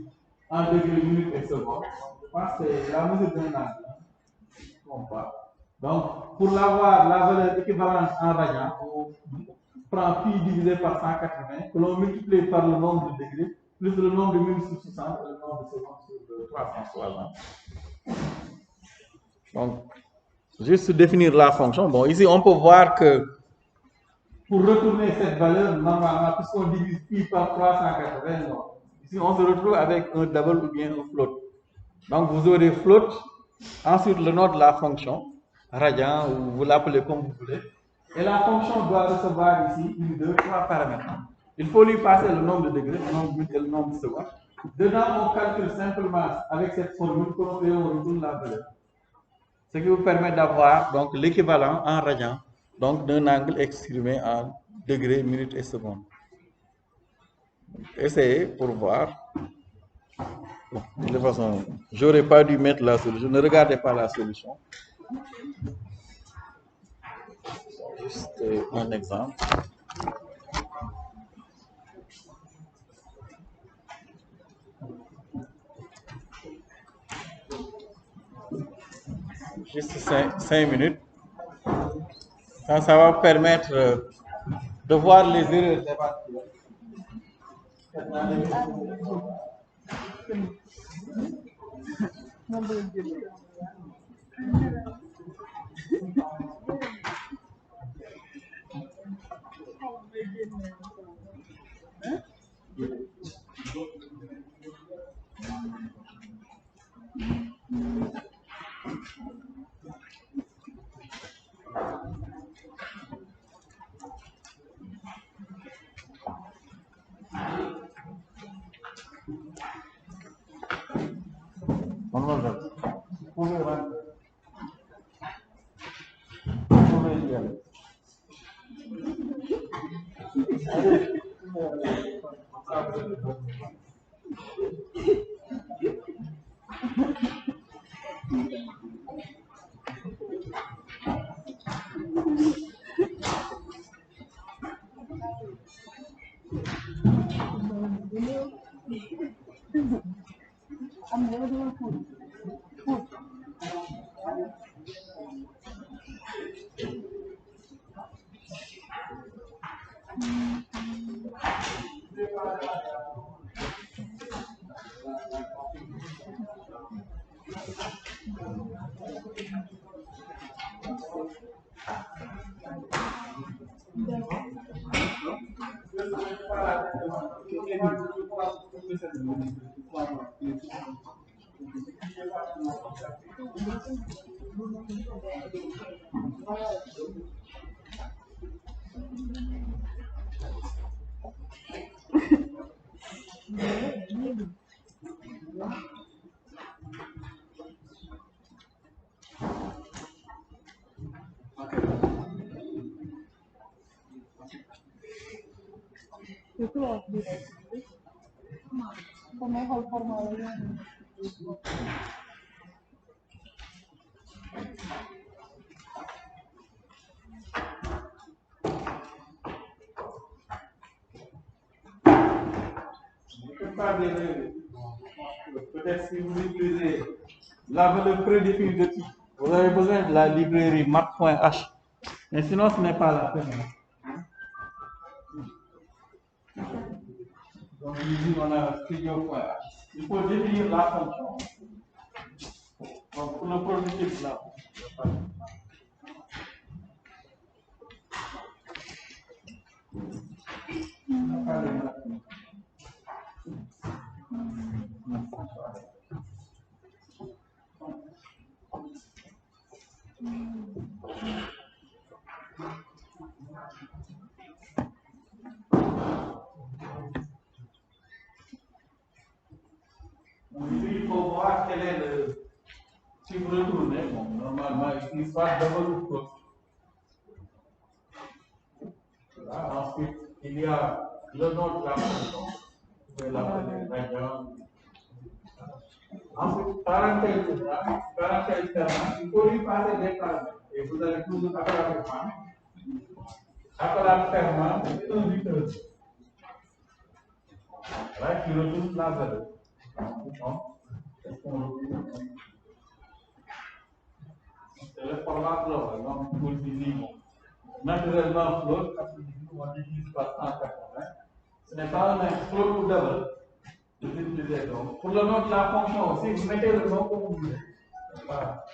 en degrés, minutes et secondes, je pense que c'est la mesure d'un angle. Donc, pour l'avoir, la valeur équivalente en radians, on prend pi divisé par 180, que l'on multiplie par le nombre de degrés, plus le nombre de minutes sur 60 et le nombre de secondes sur 360. Donc, juste définir la fonction. Bon, ici, on peut voir que pour retourner cette valeur, normalement, puisqu'on divise pi par 380, non. Ici, on se retrouve avec un double ou bien un float. Donc, vous aurez float, ensuite le nom de la fonction, radian, ou vous l'appelez comme vous voulez. Et la fonction doit recevoir ici une, deux, trois paramètres. Il faut lui passer le nombre de degrés, le nombre de minutes et le nombre de secondes. Dedans, on calcule simplement avec cette formule qu'on retourne la valeur. Ce qui vous permet d'avoir donc l'équivalent en radian, donc d'un angle exprimé en degrés, minutes et secondes. Essayez pour voir. Bon, de toute façon, j'aurais pas dû mettre la solution. Ne regardez pas la solution. Juste un exemple. Juste 5 minutes. Ça va permettre de voir les erreurs d'évangile. Mademoiselle, vous pouvez rentrer. Vous pouvez y aller. Allez. Peut-être si vous utilisez la valeur prédéfinie de type, vous avez besoin de la librairie mat.h. Mais sinon, ce n'est pas la peine. Donc ici, on a studio.h. Il faut définir la fonction. Donc pour le produit type là. Il faut voir quel est le type retourné. Bon, normalement, il soit double ou cross. Ensuite, il y a le nom de la fonction. Vous pouvez l'appeler radian. Ensuite, parenthèse, il faut lui passer des paramètres. Et vous allez toujours appeler la fermant. Après la fermant, c'est un buteur. Là, qui retourne la valeur. C'est le format float, donc vous le dites naturellement float, parce que nous on utilise pas 180. Ce n'est pas un float ou double. Vous utilisez donc. Pour le nom de la fonction aussi, vous mettez le nom comme vous voulez. Voilà.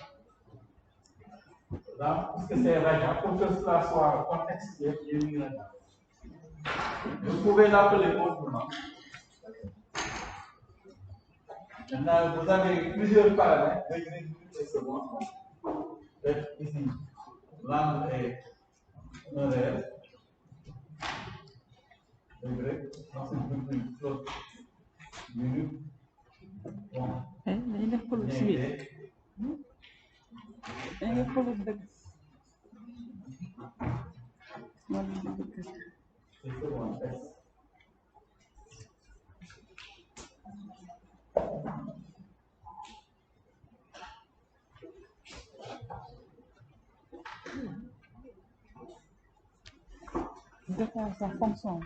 Là, puisque c'est radian, pour que cela soit contextuel, j'ai mis radian. Vous pouvez l'appeler autrement. Maintenant, vous avez plusieurs paramètres, degré, minute et seconde. Ici, l'angle est un réel. Degré, ensuite, degré, float, minute. Bon. Il est pour le suivre. Il est pour le dëgg. C'est seconde, S. Défendre sa fonction.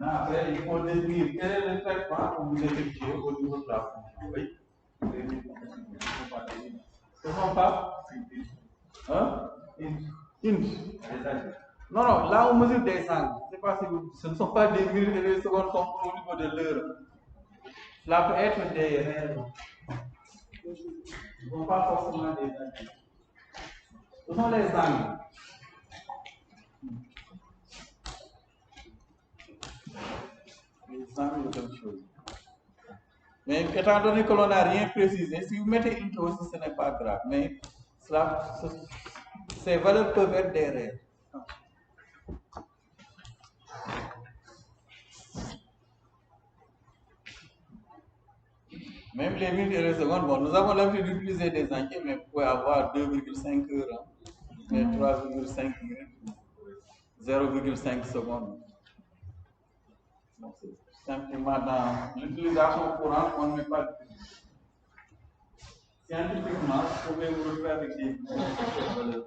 Après, il faut définir quel est le traitement que vous effectuez au niveau de la fonction. Oui. Ce ne sont pas Non, non, là on mesure des angles. Ce ne sont pas des minutes et des secondes comme au niveau de l'heure. Cela peut être des réels. Ce ne sont pas forcément des angles. Ce sont les angles. Les angles de quelque chose. Mais étant donné que l'on n'a rien précisé, si vous mettez une chose, ce n'est pas grave. Mais ces valeurs peuvent être des réels. Même les minutes et les secondes, bon, nous avons l'habitude d'utiliser des enquêtes, mais vous pouvez avoir 2,5 heures, hein, mais 3,5 minutes, 0,5 secondes. Donc, c'est simplement dans l'utilisation courante, on ne met pas de plus. Scientifiquement, vous pouvez vous retrouver avec des valeurs.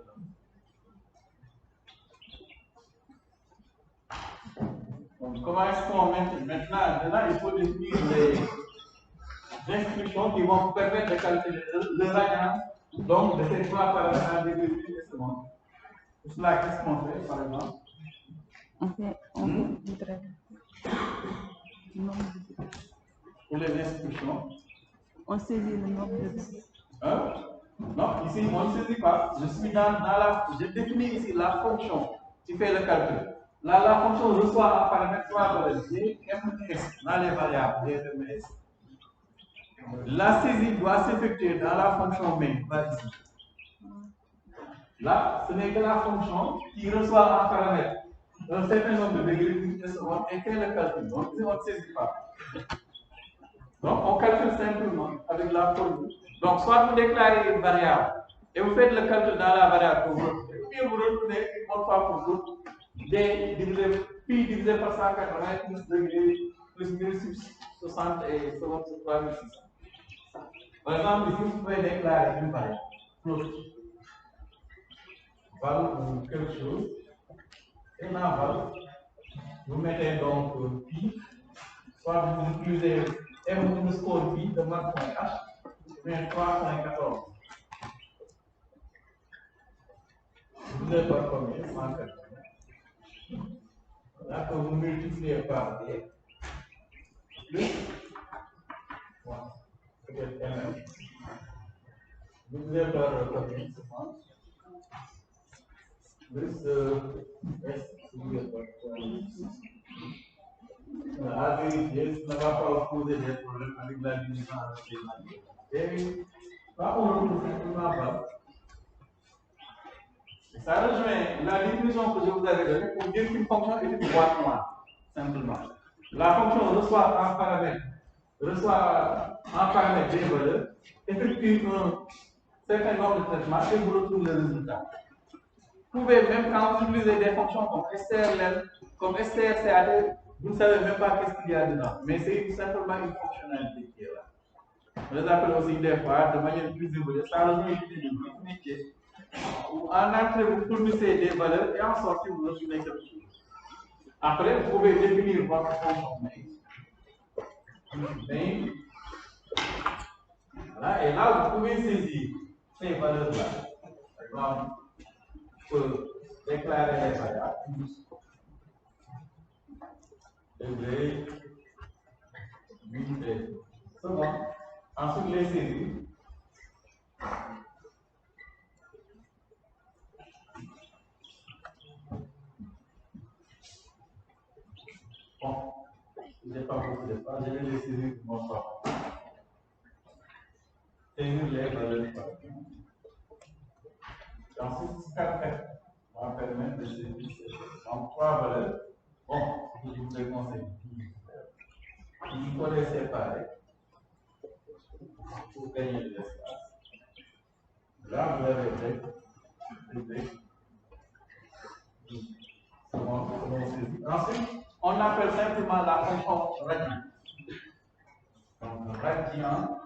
Donc, comment est-ce qu'on met maintenant, il faut définir les instructions qui vont vous permettre de calculer le radian, donc de ces trois paramètres en degrés et secondes. Pour cela, qu'est-ce qu'on fait, par exemple? On fait du travail. Pour les instructions. On saisit le nombre de bits. Hein? Non, ici, on ne saisit pas. Je définis ici la fonction qui fait le calcul. Là, la fonction reçoit un paramètre 3 valeurs G, M, S, dans les variables G, M, S. La saisie doit s'effectuer dans la fonction main, pas ici. Là, ce n'est que la fonction qui reçoit un paramètre, un certain nombre de degrés de secondes et fait le calcul. Donc, ici, on ne saisit pas. Donc, on calcule simplement avec la formule. Donc, soit vous déclarez une variable et vous faites le calcul dans la variable pour vous, et puis vous retenez une autre fois pour vous, D divisé, pi divisé par 180 plus degrés plus 1660 et secondes sur 3600. Par exemple, ici, vous pouvez déclarer une variable, float, val ou quelque chose, et la val, vous mettez donc pi, soit vous utilisez m underscore pi de math.h, mais 3.14. Divisé par combien? 180. Là, que vous multipliez par d, plus, peut-être mm, divisé par combien? 60, plus s divisé par combien? À vérifier, ça ne va pas poser des problèmes avec la division avec les maths. Et là, on retrouve simplement pas. Ça rejoint la définition que je vous avais donnée pour dire qu'une fonction est une boîte noire, simplement. La fonction reçoit un paramètre des valeurs, effectue un certain nombre de traitements et vous retrouvez le résultat. Vous pouvez même quand vous utilisez des fonctions comme strlen, comme strcat, vous ne savez même pas qu'est-ce qu'il y a dedans, mais c'est simplement une fonctionnalité qui est là. On les appelle aussi des fois de manière plus évoluée, ça rejoint une métier. En entrée, vous fournissez des valeurs et en sortie, vous retrouvez quelque chose. Après, vous pouvez définir votre fonction main. Voilà, et là, vous pouvez saisir ces valeurs-là. Par exemple, vous pouvez déclarer les variables. Degré, unité, seconde. Ensuite, les saisir. Bon, je n'ai pas beaucoup d'espace, je vais les saisir pour mon part. Saisir les valeurs. Ensuite, ce qu'elle fait va permettre de saisir en trois valeurs. Bon, je vous déconseille. Il faut les séparer pour gagner de l'espace. Là, vous avez des ensuite, on appelle simplement la fonction radian. Donc, radian,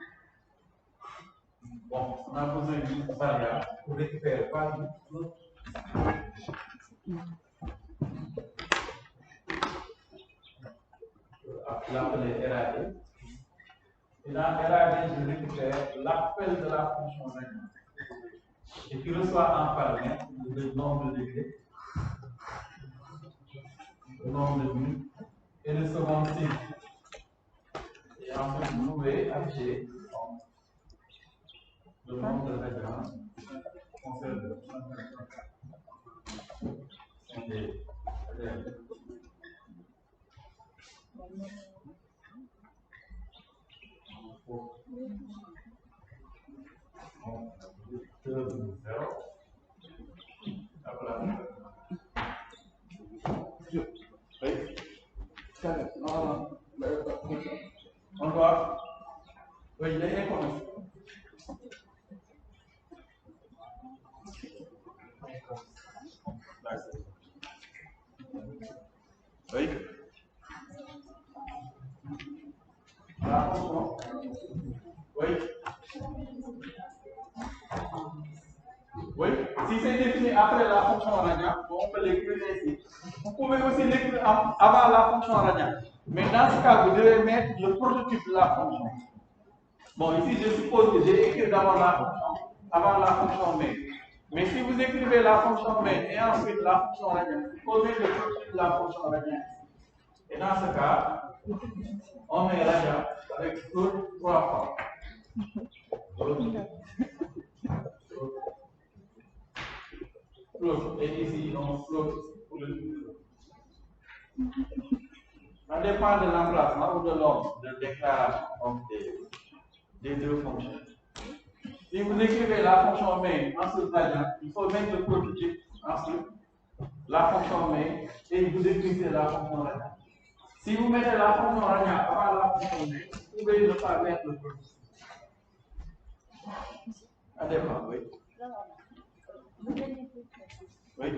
bon, on a besoin d'une variable pour récupérer pas l'autre. L'appeler RAD. Et dans RAD, je récupère l'appel de la fonction radian. Et qui reçoit en paramètre le nombre de degrés, le nombre de minutes et le second signe. Et ensuite, vous pouvez afficher le nombre de références conservé. On doit, oui, Si c'est défini après la fonction radian, on peut l'écrire ici. Vous pouvez aussi l'écrire avant la fonction radian. Mais dans ce cas, vous devez mettre le prototype de la fonction. Bon, ici, je suppose que j'ai écrit d'abord la fonction, avant la fonction main. Mais si vous écrivez la fonction main et ensuite la fonction radian, il faut mettre le prototype de la fonction radian. Et dans ce cas, on met radian avec float 3 fois. Float. Et ici, on float pour le. Ça dépend de l'emplacement ou de l'ordre de déclaration des deux fonctions. Si vous écrivez la fonction main ensuite radian, il faut mettre le prototype ensuite la fonction main et vous écrivez la fonction radian. Si vous mettez la fonction radian avant la fonction main, vous pouvez ne pas mettre le prototype. Ça dépend, oui. Oui.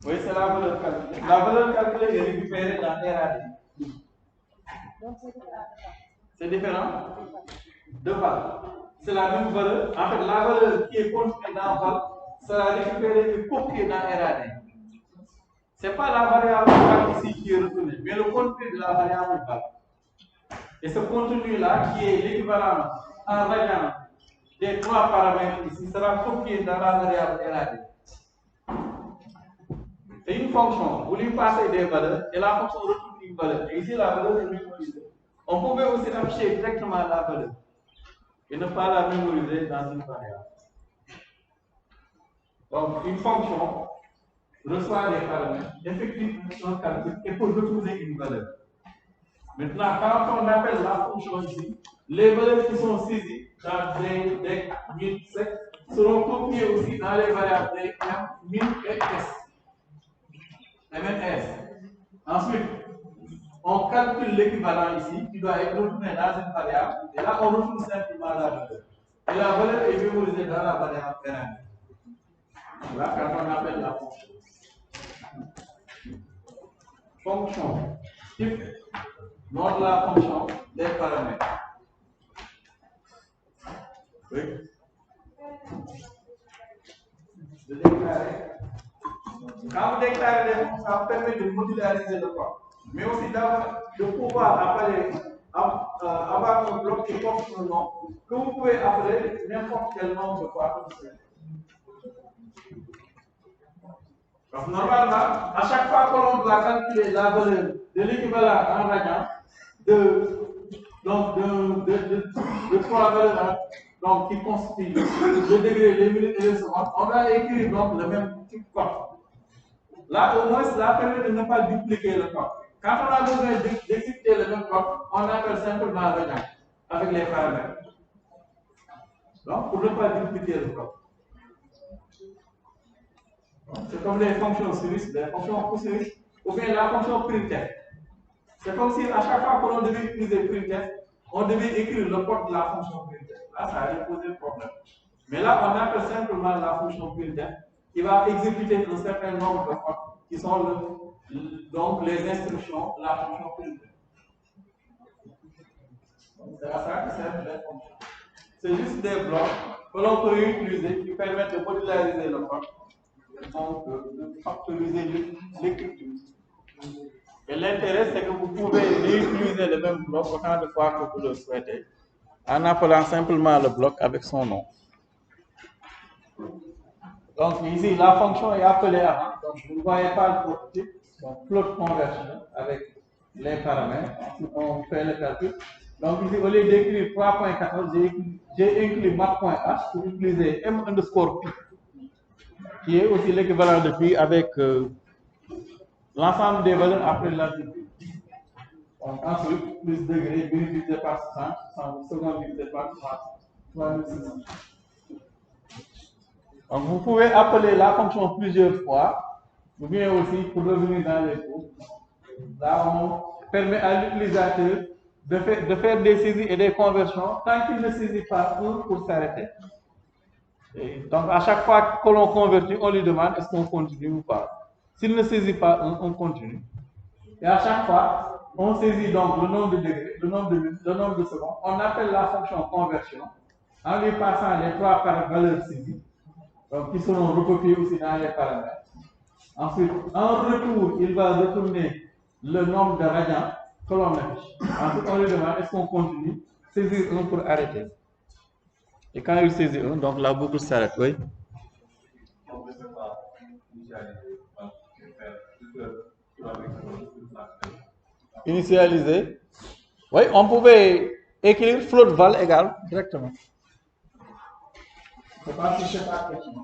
Oui, c'est la valeur calculée. La valeur calculée est récupérée dans RAD. C'est différent de val. C'est la même valeur. En fait, la valeur qui est contenue dans val sera récupérée et copiée dans RAD. Ce n'est pas la variable val ici qui est retournée, mais le contenu de la variable val. Et ce contenu-là, qui est l'équivalent en radian des trois paramètres ici, sera copié dans la variable RAD. C'est une fonction, vous lui passez des valeurs et la fonction retourne une valeur. Et ici, la valeur est mémorisée. On pouvait aussi afficher directement la valeur et ne pas la mémoriser dans une variable. Donc, une fonction reçoit des paramètres, effectue un calcul et peut retrouver une valeur. Maintenant, quand on appelle la fonction ici, les valeurs qui sont saisies dans des DEC, min, sec seront copiées aussi dans les variables D, M, min et S. MNS. Ensuite, on calcule l'équivalent ici, qui doit être retourné dans une variable, et là, on retourne simplement la valeur. Et la valeur est mémorisée dans la variable RN. Là, quand on appelle la fonction. Fonction type, nom de la fonction, des paramètres. Oui. De déclarer. Quand vous déclarez des fonctions, ça permet de modulariser le code, mais aussi de pouvoir avoir un bloc qui porte un nom que vous pouvez appeler n'importe quel nom de quoi que vous souhaitez. Donc, normalement, à chaque fois que l'on doit calculer la valeur de l'équivalent en radian de trois valeurs donc, qui constituent le degré, les minutes et les secondes, on doit écrire donc le même type code. Là, au moins, cela permet de ne pas dupliquer le code. Quand on a besoin d'exécuter le même code, on appelle simplement radian avec les paramètres. Donc, pour ne pas dupliquer le code. C'est comme les fonctions suisses, les fonctions suisses, ou bien la fonction printf. C'est comme si à chaque fois que l'on devait utiliser printf, on devait écrire le code de la fonction printf. Là, ça allait poser problème. Mais là, on appelle simplement la fonction printf qui va exécuter un certain nombre de codes qui sont donc les instructions de la fonction printf. C'est à ça que servent les fonctions. C'est juste des blocs que l'on peut utiliser qui permettent de modulariser le code. Donc, de factoriser l'écriture. Et l'intérêt, c'est que vous pouvez réutiliser le même bloc autant de fois que vous le souhaitez, en appelant simplement le bloc avec son nom. Donc, ici, la fonction est appelée avant, donc vous ne voyez pas le prototype, donc float conversion avec les paramètres, on fait le calcul. Donc, ici, au lieu d'écrire 3.14, j'ai inclus mat.h pour utiliser m underscore pi, qui est aussi l'équivalent de pi avec l'ensemble des valeurs après l'altitude. Donc ensuite, plus degré, divisé par 100, seconde divisé par 3600. Donc vous pouvez appeler la fonction plusieurs fois, ou bien aussi pour revenir dans les cours. Là, on permet à l'utilisateur de faire des saisies et des conversions tant qu'il ne saisit pas un pour s'arrêter. Donc, à chaque fois que l'on convertit, on lui demande est-ce qu'on continue ou pas. S'il ne saisit pas un, on continue. Et à chaque fois, on saisit donc le nombre de degrés, le nombre de minutes, le nombre de secondes. On appelle la fonction conversion. en lui passant les 3 valeurs saisies, donc qui seront recopiées aussi dans les paramètres. Ensuite, en retour, il va retourner le nombre de radians que l'on affiche. Ensuite, on lui demande est-ce qu'on continue, saisir 1 pour arrêter. Et quand il saisit 1, donc la boucle s'arrête, oui. Initialiser. Oui, on pouvait écrire float val égale directement. Je pense que c'est pas question.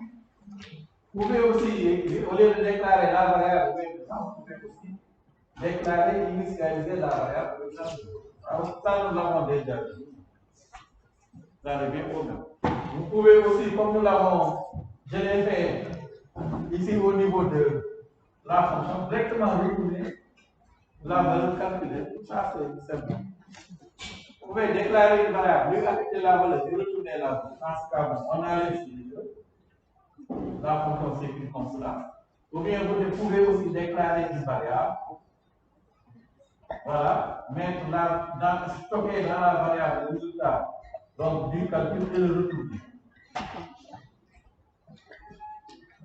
Vous pouvez aussi écrire, au lieu de déclarer la variable, vous pouvez aussi déclarer, initialiser la variable. Alors, ça, nous l'avons déjà vu. Ça n'est bien problème. Vous pouvez aussi, comme nous l'avons, je l'ai fait ici au niveau de la fonction, directement retourner la valeur calculée. Ça, c'est simple. Vous pouvez déclarer une variable, lui affecter la valeur et retourner la valeur. Dans ce cas, on enlève la fonction s'écrit comme cela. Ou bien vous pouvez aussi déclarer une variable. Voilà, mettre stocker dans la variable le résultat donc du calcul et le retourner.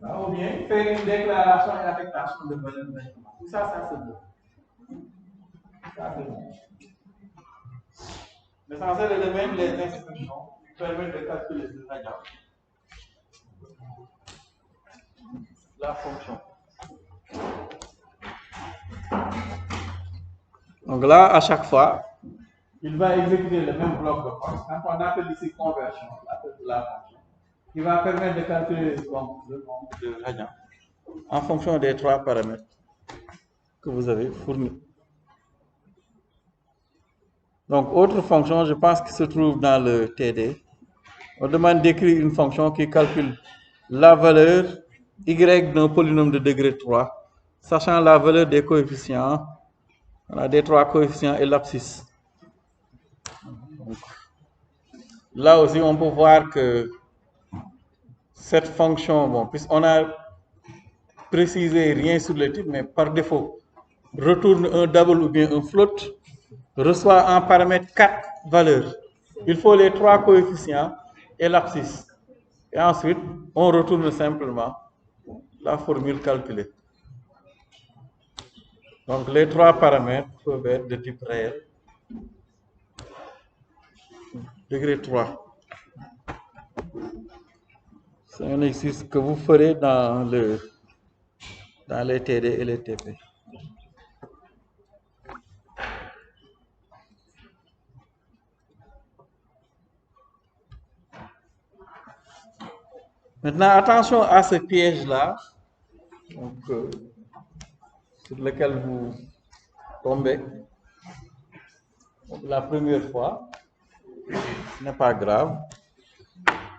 Ou bien faire une déclaration et affectation de valeur directement. Tout ça, ça c'est bon. Ça c'est bon. L'essentiel est de mettre les instructions qui permettent de calculer ce radian. La fonction. Donc là, à chaque fois, il va exécuter le même bloc de code. Quand on appelle ici conversion, on appelle la fonction, qui va permettre de calculer le nombre de radians en fonction des 3 paramètres que vous avez fournis. Donc, autre fonction, je pense qui se trouve dans le TD. On demande d'écrire une fonction qui calcule la valeur y d'un polynôme de degré 3, sachant la valeur des coefficients, des 3 coefficients et l'abscisse. Là aussi, on peut voir que cette fonction, bon, puisqu'on a précisé rien sur le type, mais par défaut, retourne un double ou bien un float, reçoit en paramètre 4 valeurs. Il faut les 3 coefficients et l'abscisse. Et ensuite, on retourne simplement la formule calculée. Donc, les 3 paramètres peuvent être de type réel. Degré 3. C'est un exercice que vous ferez dans les TD et les TP. Maintenant, attention à ce piège-là, sur lequel vous tombez la première fois. Ce n'est pas grave.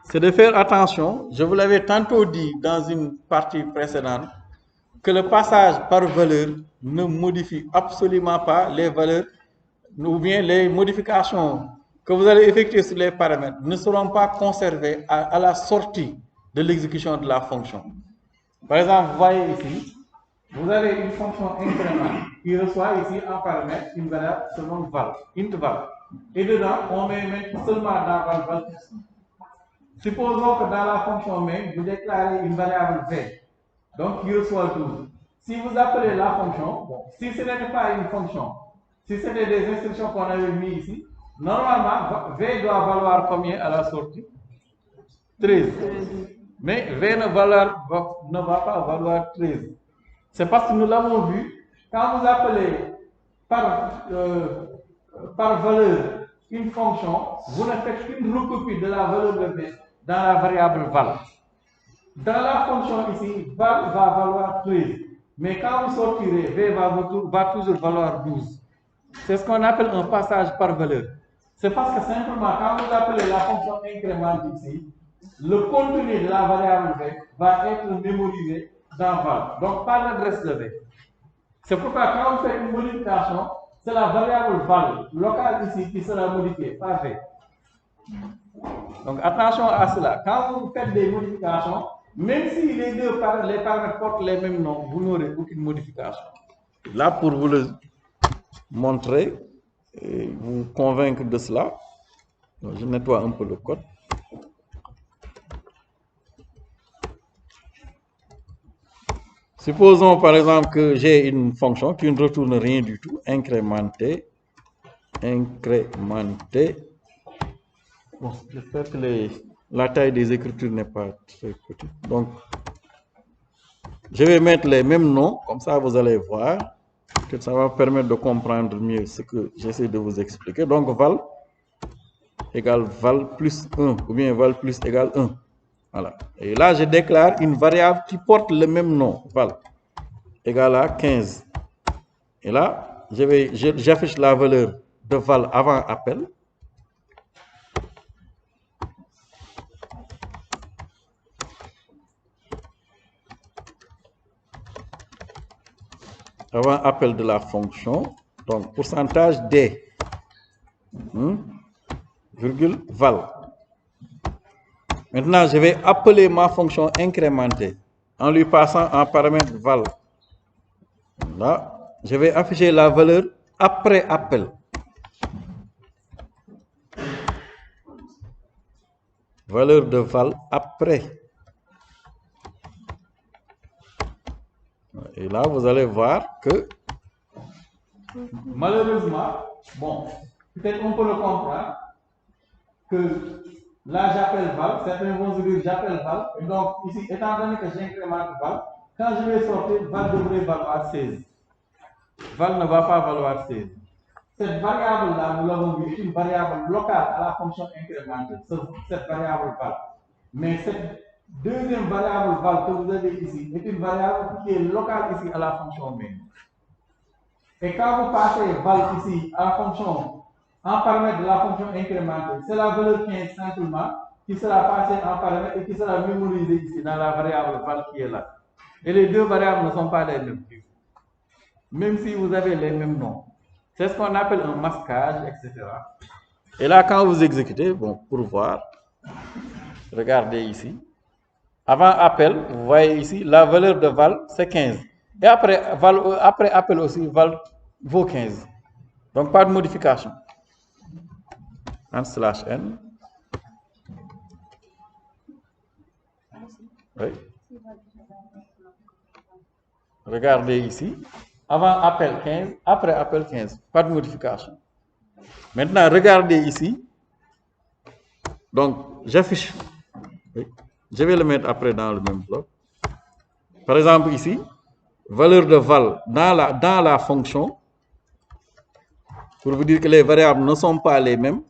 C'est de faire attention, je vous l'avais tantôt dit dans une partie précédente, que le passage par valeur ne modifie absolument pas les valeurs, ou bien les modifications que vous allez effectuer sur les paramètres ne seront pas conservées à la sortie de l'exécution de la fonction. Par exemple, vous voyez ici, vous avez une fonction incrément qui reçoit ici en paramètre une variable selon val, int val. Et dedans, on met seulement dans val. Supposons que dans la fonction main, vous déclarez une variable v, donc qui reçoit 12. Si vous appelez la fonction, bon, si ce n'était pas une fonction, si c'était des instructions qu'on avait mis ici, normalement, v doit valoir combien à la sortie? 13. Mais v ne va pas valoir 13. C'est parce que nous l'avons vu, quand vous appelez par valeur une fonction, vous ne faites qu'une recopie de la valeur de v dans la variable val. Dans la fonction ici, val va valoir 13. Mais quand vous sortirez, v va toujours valoir 12. C'est ce qu'on appelle un passage par valeur. C'est parce que simplement, quand vous appelez la fonction incrément ici, le contenu de la variable v va être mémorisé dans val, donc par l'adresse de v. C'est pourquoi quand vous faites une modification, c'est la variable val locale ici qui sera modifiée par v. Donc attention à cela. Quand vous faites des modifications, même si les paramètres portent les mêmes noms, vous n'aurez aucune modification. Là, pour vous le montrer et vous convaincre de cela, je nettoie un peu le code. Supposons par exemple que j'ai une fonction qui ne retourne rien du tout, incrémentée. Bon, j'espère que la taille des écritures n'est pas très petite. Donc, je vais mettre les mêmes noms, comme ça vous allez voir que ça va permettre de comprendre mieux ce que j'essaie de vous expliquer. Donc, val égale val plus 1, ou bien val plus égale 1. Voilà. Et là, je déclare une variable qui porte le même nom, val, égale à 15. Et là, j'affiche la valeur de val avant appel. Avant appel de la fonction, donc pourcentage D, virgule val. Maintenant, je vais appeler ma fonction incrémentée en lui passant un paramètre val. Là, je vais afficher la valeur après appel. Valeur de val après. Et là, vous allez voir que malheureusement, bon, peut-être on peut le comprendre, que là j'appelle val, certains vont se dire j'appelle val, et donc ici, étant donné que j'incrémente val, quand je vais sortir, val devrait valoir 16. Val ne va pas valoir 16. Cette variable-là, nous l'avons vu, est une variable locale à la fonction incrémentée, cette variable val. Mais cette deuxième variable val que vous avez ici est une variable qui est locale ici à la fonction main. Et quand vous passez val ici à la fonction, en paramètre de la fonction incrémentée, c'est la valeur 15 simplement qui sera passée en paramètre et qui sera mémorisée ici dans la variable val qui est là. Et les deux variables ne sont pas les mêmes. Même si vous avez les mêmes noms. C'est ce qu'on appelle un masquage, etc. Et là, quand vous exécutez, bon, pour voir, regardez ici. Avant appel, vous voyez ici, la valeur de val, c'est 15. Et après appel aussi, val vaut 15. Donc, pas de modification. /n. Oui. Regardez ici. Avant appel 15, après appel 15. Pas de modification. Maintenant, regardez ici. Donc, j'affiche. Oui. Je vais le mettre après dans le même bloc. Par exemple, ici, valeur de val dans la fonction. Pour vous dire que les variables ne sont pas les mêmes.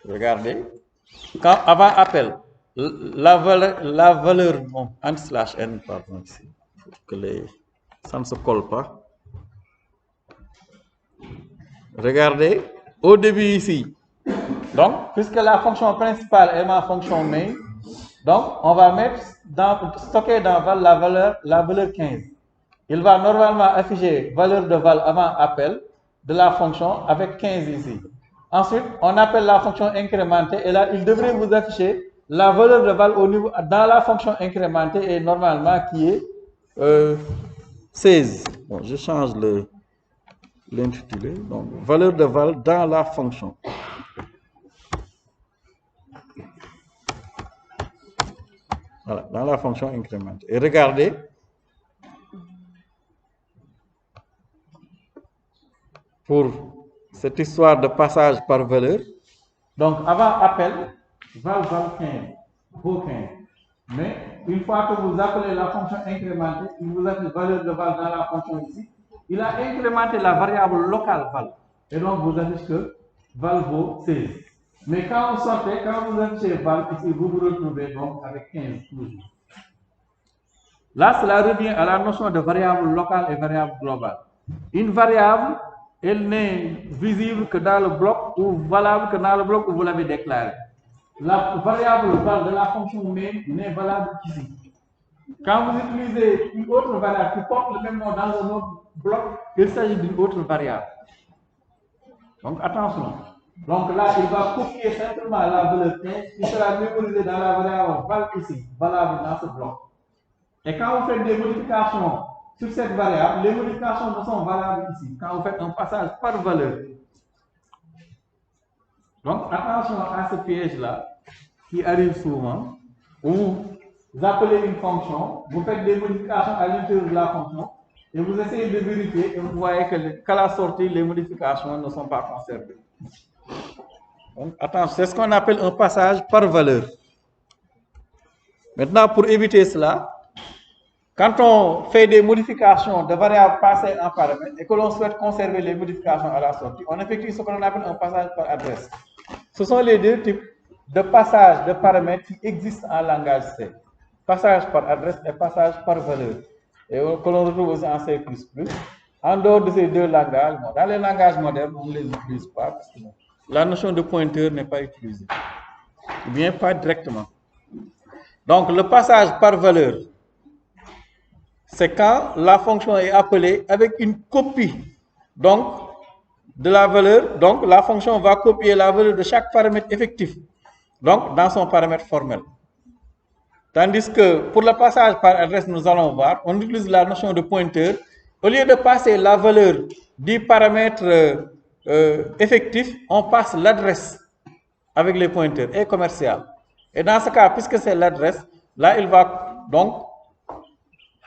Regardez. Quand, avant appel, la valeur bon, /n, pardon, ici, pour que ça ne se colle pas. Regardez, au début ici, donc, puisque la fonction principale est ma fonction main, donc on va stocker dans val la valeur 15. Il va normalement afficher valeur de val avant appel de la fonction avec 15 ici. Ensuite, on appelle la fonction incrémentée et là, il devrait vous afficher la valeur de val dans la fonction incrémentée et normalement qui est 16. Bon, je change l'intitulé. Donc, valeur de val dans la fonction. Voilà, dans la fonction incrémentée. Et regardez. Pour cette histoire de passage par valeur. Donc, avant appel, val 15, vaut 15. Mais une fois que vous appelez la fonction incrémentée, il vous appelle valeur de val dans la fonction ici. Il a incrémenté la variable locale val. Et donc, vous affichez que val vaut 16. Mais quand vous sortez, quand vous affichez val ici, vous vous retrouvez donc avec 15 toujours. Là, cela revient à la notion de variable locale et variable globale. Une variable, elle n'est visible que dans le bloc ou valable que dans le bloc où vous l'avez déclaré. La variable val de la fonction main n'est valable qu'ici. Quand vous utilisez une autre variable qui porte le même nom dans un autre bloc, il s'agit d'une autre variable. Donc attention. Donc là, il va copier simplement la valeur 15 qui sera mémorisée dans la variable val ici, valable dans ce bloc. Et quand vous faites des modifications sur cette variable, les modifications ne sont valables ici, quand vous faites un passage par valeur. Donc attention à ce piège-là qui arrive souvent, où vous appelez une fonction, vous faites des modifications à l'intérieur de la fonction, et vous essayez de vérifier, et vous voyez qu'à la sortie, les modifications ne sont pas conservées. Donc, attention, c'est ce qu'on appelle un passage par valeur. Maintenant, pour éviter cela, quand on fait des modifications de variables passées en paramètres et que l'on souhaite conserver les modifications à la sortie, on effectue ce qu'on appelle un passage par adresse. Ce sont les deux types de passage de paramètres qui existent en langage C. Passage par adresse et passage par valeur. Et que l'on retrouve aussi en C++. En dehors de ces deux langages, dans les langages modernes, on ne les utilise pas parce que la notion de pointeur n'est pas utilisée. Ou bien pas directement. Donc, le passage par valeur, c'est quand la fonction est appelée avec une copie donc, de la valeur. Donc, la fonction va copier la valeur de chaque paramètre effectif donc, dans son paramètre formel. Tandis que pour le passage par adresse, nous allons voir, on utilise la notion de pointeur. Au lieu de passer la valeur du paramètre effectif, on passe l'adresse avec les pointeurs et commercial. Et dans ce cas, puisque c'est l'adresse, là, il va donc,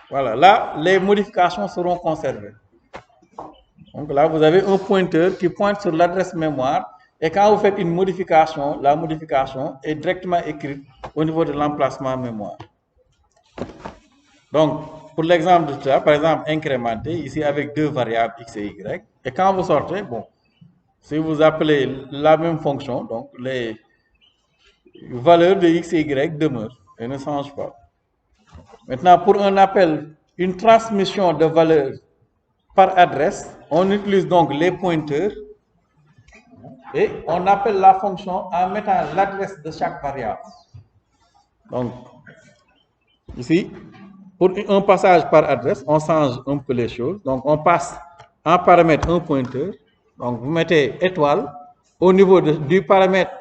voilà, là, les modifications seront conservées. Donc là, vous avez un pointeur qui pointe sur l'adresse mémoire. Et quand vous faites une modification, la modification est directement écrite au niveau de l'emplacement mémoire. Donc, pour l'exemple de ça, par exemple, incrémenté, ici avec deux variables x et y. Et quand vous sortez, bon, si vous appelez la même fonction, donc les valeurs de x et y demeurent et ne changent pas. Maintenant, pour un appel, une transmission de valeurs par adresse, on utilise donc les pointeurs et on appelle la fonction en mettant l'adresse de chaque variable. Donc, ici, pour un passage par adresse, on change un peu les choses. Donc, on passe en paramètre un pointeur. Donc, vous mettez étoile au niveau du paramètre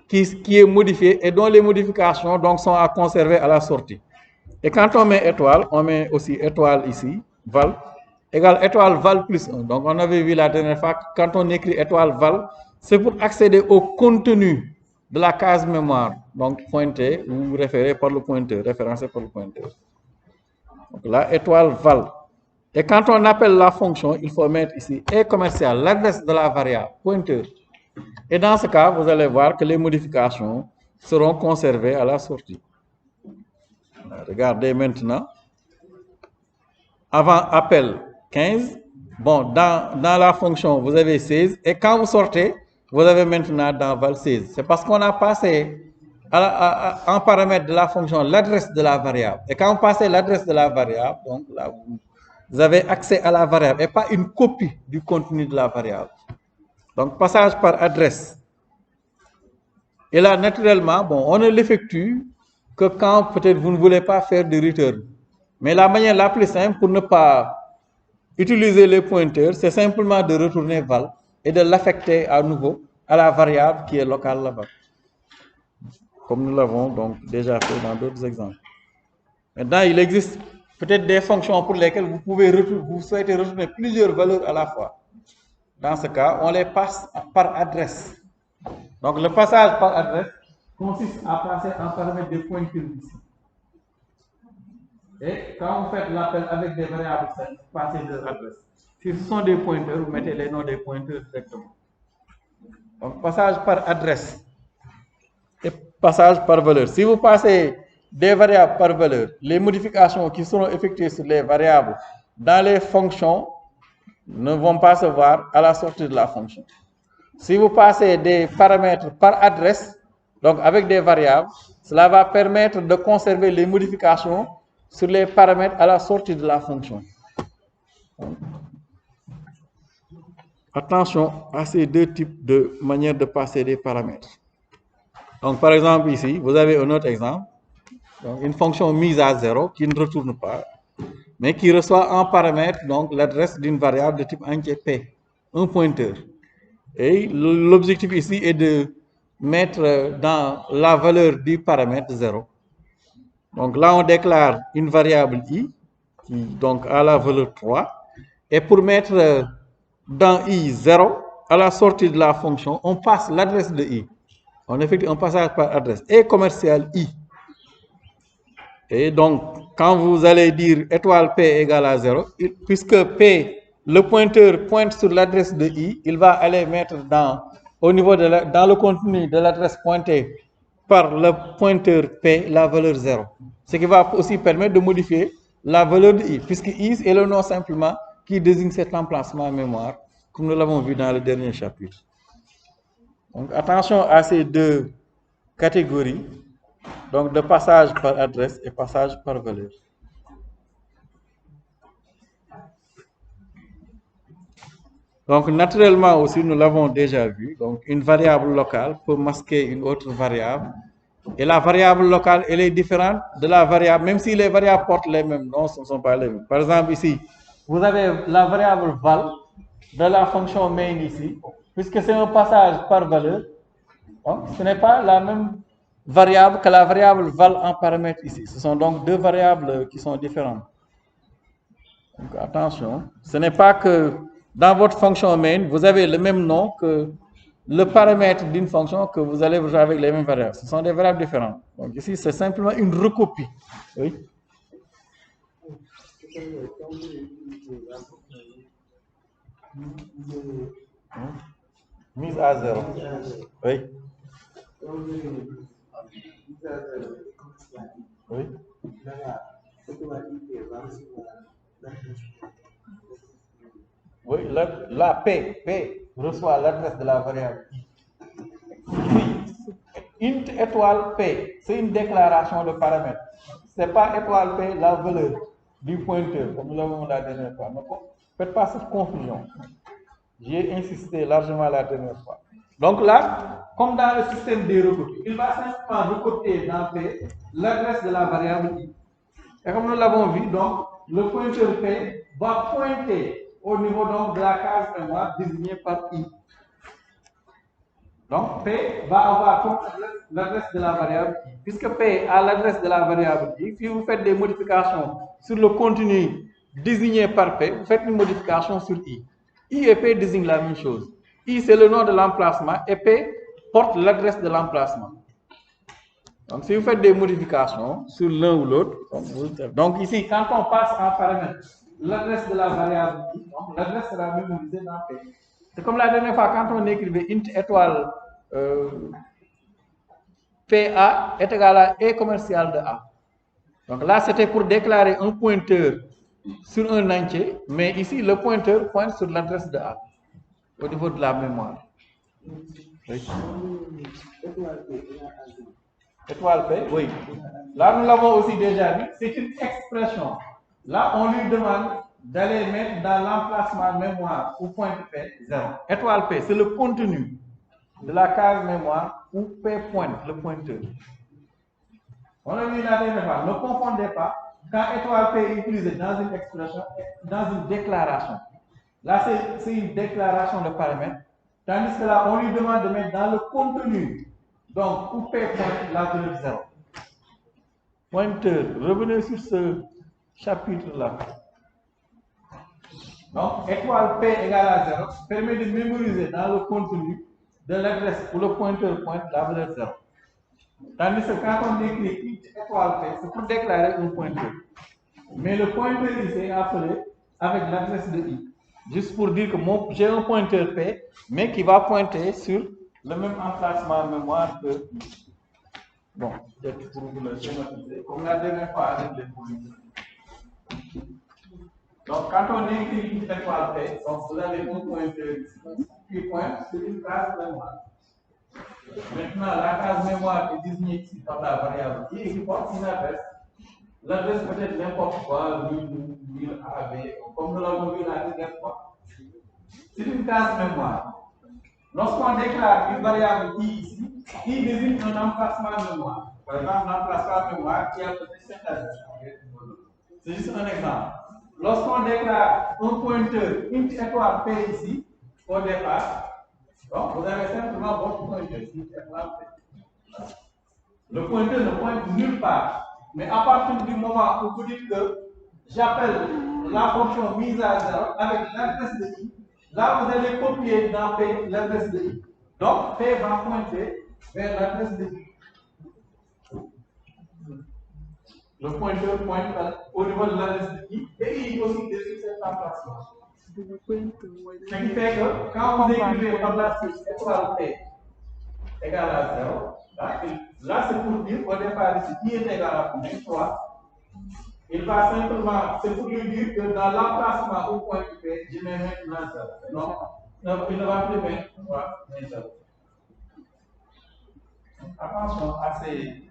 qui est modifié et dont les modifications donc, sont à conserver à la sortie. Et quand on met étoile, on met aussi étoile ici, val, égale étoile val plus 1. Donc, on avait vu la dernière fois, quand on écrit étoile val, c'est pour accéder au contenu de la case mémoire. Donc, pointé ou référé par le pointeur, référencé par le pointeur. Donc là, étoile val. Et quand on appelle la fonction, il faut mettre ici et commercial, l'adresse de la variable, pointeur. Et dans ce cas, vous allez voir que les modifications seront conservées à la sortie. Regardez maintenant. Avant appel 15. Bon, dans la fonction, vous avez 16. Et quand vous sortez, vous avez maintenant dans val 16. C'est parce qu'on a passé en paramètre de la fonction l'adresse de la variable. Et quand vous passez l'adresse de la variable, donc là, vous avez accès à la variable et pas une copie du contenu de la variable. Donc, passage par adresse. Et là, naturellement, bon, on ne l'effectue que quand peut-être vous ne voulez pas faire de return. Mais la manière la plus simple pour ne pas utiliser les pointeurs, c'est simplement de retourner val et de l'affecter à nouveau à la variable qui est locale là-bas. Comme nous l'avons donc déjà fait dans d'autres exemples. Maintenant, il existe peut-être des fonctions pour lesquelles vous souhaitez retourner plusieurs valeurs à la fois. Dans ce cas, on les passe par adresse. Donc, le passage par adresse consiste à passer en paramètre des pointeurs ici. Et quand vous faites l'appel avec des variables, vous passez de l'adresse. Si ce sont des pointeurs, vous mettez les noms des pointeurs directement. Donc, passage par adresse et passage par valeur. Si vous passez des variables par valeur, les modifications qui seront effectuées sur les variables dans les fonctions ne vont pas se voir à la sortie de la fonction. Si vous passez des paramètres par adresse, donc avec des variables, cela va permettre de conserver les modifications sur les paramètres à la sortie de la fonction. Attention à ces deux types de manières de passer des paramètres. Donc, par exemple, ici, vous avez un autre exemple. Donc, une fonction mise à 0 qui ne retourne pas, mais qui reçoit en paramètre donc l'adresse d'une variable de type entier P, un pointeur. Et l'objectif ici est de mettre dans la valeur du paramètre 0. Donc là, on déclare une variable i, qui donc a la valeur 3. Et pour mettre dans i 0, à la sortie de la fonction, on passe l'adresse de i. On effectue un passage par adresse et commercial i. Et donc, quand vous allez dire étoile P égale à 0, puisque P, le pointeur pointe sur l'adresse de I, il va aller mettre au niveau dans le contenu de l'adresse pointée par le pointeur P la valeur 0. Ce qui va aussi permettre de modifier la valeur de I, puisque I est le nom simplement qui désigne cet emplacement en mémoire, comme nous l'avons vu dans le dernier chapitre. Donc, attention à ces deux catégories, donc de passage par adresse et passage par valeur. Donc, naturellement aussi, nous l'avons déjà vu, donc une variable locale peut masquer une autre variable. Et la variable locale, elle est différente de la variable, même si les variables portent les mêmes noms, ce ne sont pas les mêmes. Par exemple, ici, vous avez la variable val de la fonction main ici, puisque c'est un passage par valeur. Donc, ce n'est pas la même variable que la variable val en paramètre ici. Ce sont donc deux variables qui sont différentes. Donc, attention, ce n'est pas que dans votre fonction main, vous avez le même nom que le paramètre d'une fonction que vous allez jouer avec les mêmes variables. Ce sont des variables différentes. Donc ici, c'est simplement une recopie. Oui. Mise à 0. Oui. Oui. Oui, la P reçoit l'adresse de la variable I. Int étoile P, c'est une déclaration de paramètre. Ce n'est pas étoile P la valeur du pointeur, comme nous l'avons la dernière fois. Ne faites pas cette confusion. J'ai insisté largement la dernière fois. Donc là, comme dans le système des recopies, il va simplement recopier dans P l'adresse de la variable I. Et comme nous l'avons vu, donc, le pointeur P va pointer au niveau donc, de la case mémoire désignée par I. Donc, P va avoir comme l'adresse de la variable I. Puisque P a l'adresse de la variable I, si vous faites des modifications sur le contenu désigné par P, vous faites une modification sur I. I et P désignent la même chose. I, c'est le nom de l'emplacement et P porte l'adresse de l'emplacement. Donc, si vous faites des modifications sur l'un ou l'autre, donc ici, quand on passe en paramètre l'adresse de la variable I, l'adresse sera mémorisée dans P. C'est comme la dernière fois quand on écrivait int étoile PA est égal à E commercial de A. Donc là, c'était pour déclarer un pointeur sur un entier, mais ici, le pointeur pointe sur l'adresse de A, au niveau de la mémoire. Oui. Étoile P, oui. Là, nous l'avons aussi déjà vu, c'est une expression. Là, on lui demande d'aller mettre dans l'emplacement mémoire où pointe P 0. Étoile P, c'est le contenu de la case mémoire où P pointe, le pointeur. On a vu la dernière fois, ne confondez pas quand étoile P est utilisé dans une expression, dans une déclaration. Là, c'est une déclaration de paramètre, tandis que là, on lui demande de mettre dans le contenu, donc où P pointe la valeur 0. Pointeur, revenez sur ce chapitre-là. Donc, étoile P égale à 0 permet de mémoriser dans le contenu de l'adresse où le pointeur pointe la valeur 0. Tandis que quand on écrit étoile P, c'est pour déclarer un pointeur. Mais le pointeur ici est appelé avec l'adresse de I. Juste pour dire que j'ai un pointeur P, mais qui va pointer sur le même emplacement en mémoire que I. Bon, peut-être pour vous le schématiser, comme la dernière fois avec les pointeurs. Donc, quand on écrit une étoile P, donc vous avez un pointeur qui pointe sur une case mémoire. Maintenant, la case mémoire est désignée ici par la variable I et qui porte une adresse. L'adresse peut être n'importe quoi, 1000 AB, comme nous l'avons vu la dernière fois. C'est une case mémoire. Lorsqu'on déclare une variable I ici, I désigne un emplacement mémoire. Par exemple, l'emplacement mémoire qui a peut-être cette adresse. C'est juste un exemple. Lorsqu'on déclare un pointeur int étoile P ici, au départ, donc vous avez simplement votre pointeur int étoile P. Le pointeur ne pointe nulle part. Mais à partir du moment où vous dites que j'appelle la fonction mise à 0 avec l'adresse de I, là vous allez copier dans P l'adresse de I. Donc P va pointer vers l'adresse de I. Le pointeur pointe au niveau de l'adresse de I et I aussi désigne cet emplacement. Ce qui fait que quand vous écrivez par la suite étoile P égale à 0, là c'est pour dire au départ ici I est égal à combien 3. Il va simplement, c'est pour lui dire que dans l'emplacement au point P, je mets maintenant 0. Non, il ne va plus mettre 3, mais 0. Attention à ces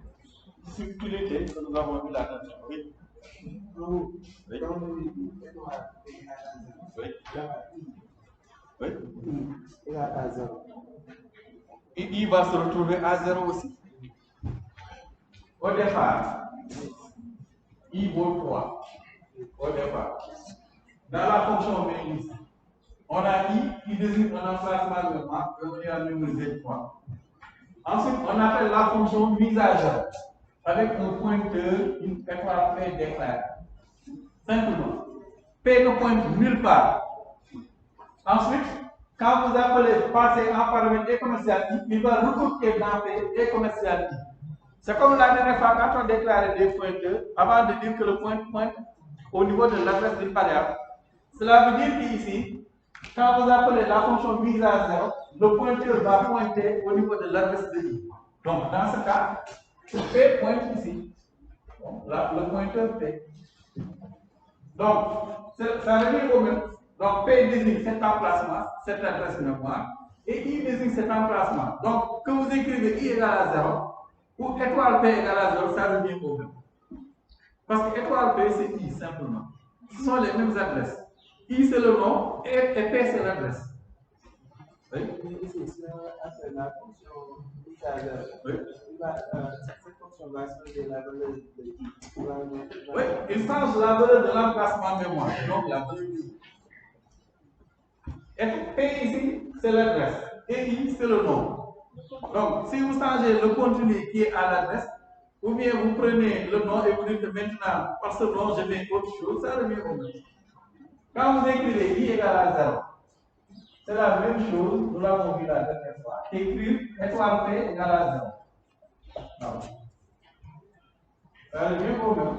subtilités que nous avons vu là-dedans. Oui. Oui. Oui. Oui. Il va se retrouver à 0 aussi. Au départ, I vaut 3. Au départ. Dans la fonction ici, on a I qui désigne un emplacement de marque, on a numérisé 3. Ensuite, on appelle la fonction mise à 0 avec un pointeur, une étoile P déclarée. Simplement. P ne pointe nulle part. Ensuite, quand vous appelez passer en paramètre et commercial, il va retourner dans P et commercial. C'est comme la dernière fois quand on déclarait des pointeurs, avant de dire que le point pointe au niveau de l'adresse d'une variable. Cela veut dire qu'ici, quand vous appelez la fonction mise à 0, le pointeur va pointer au niveau de l'adresse de I. Donc, dans ce cas, P pointe ici. Donc, là, le pointeur P. Donc, ça revient au même. Donc, P désigne cet emplacement, cette adresse mémoire, et I désigne cet emplacement. Donc, que vous écrivez I égale à 0, ou étoile P égale à 0, ça revient au même. Parce que étoile P, c'est I, simplement. Ce sont les mêmes adresses. I, c'est le nom, et P, c'est l'adresse. Oui. La fonction mise à 0. Oui. Cette fonction va changer la valeur de I. Oui, il change la valeur de l'emplacement mémoire, donc la valeur de I. Et P ici, c'est l'adresse. Et I, c'est le nom. Donc, si vous changez le contenu qui est à l'adresse, ou bien vous prenez le nom et vous dites que maintenant, par ce nom, je mets autre chose, ça revient au même. Quand vous écrivez I égale à 0, c'est la même chose, nous l'avons vu la dernière fois. Écrire étoile P égale à 0. Non. Ça revient au même.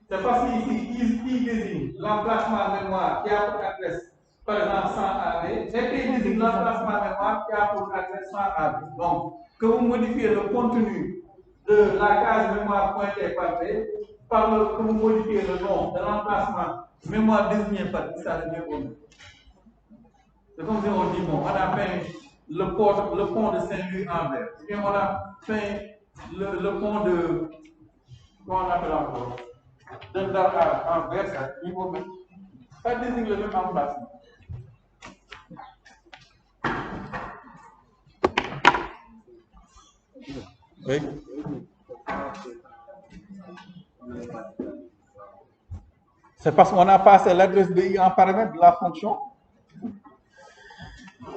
C'est parce qu'ici, I désigne l'emplacement mémoire qui a pour adresse, par exemple, 100 AB, et P désigne l'emplacement mémoire qui a pour adresse 100 AB. Donc, que vous modifiez le contenu de la case mémoire pointée par P, que vous modifiez le nom de l'emplacement mémoire désigné par P, ça revient au même. C'est comme si on dit, bon, on a fait le pont de Saint-Louis-en-Vert, et bien on a fait le pont de, comment on appelle encore, de Dakar en Versailles, ça désigne le même emplacement. Oui. C'est parce qu'on a passé l'adresse de I en paramètre de la fonction.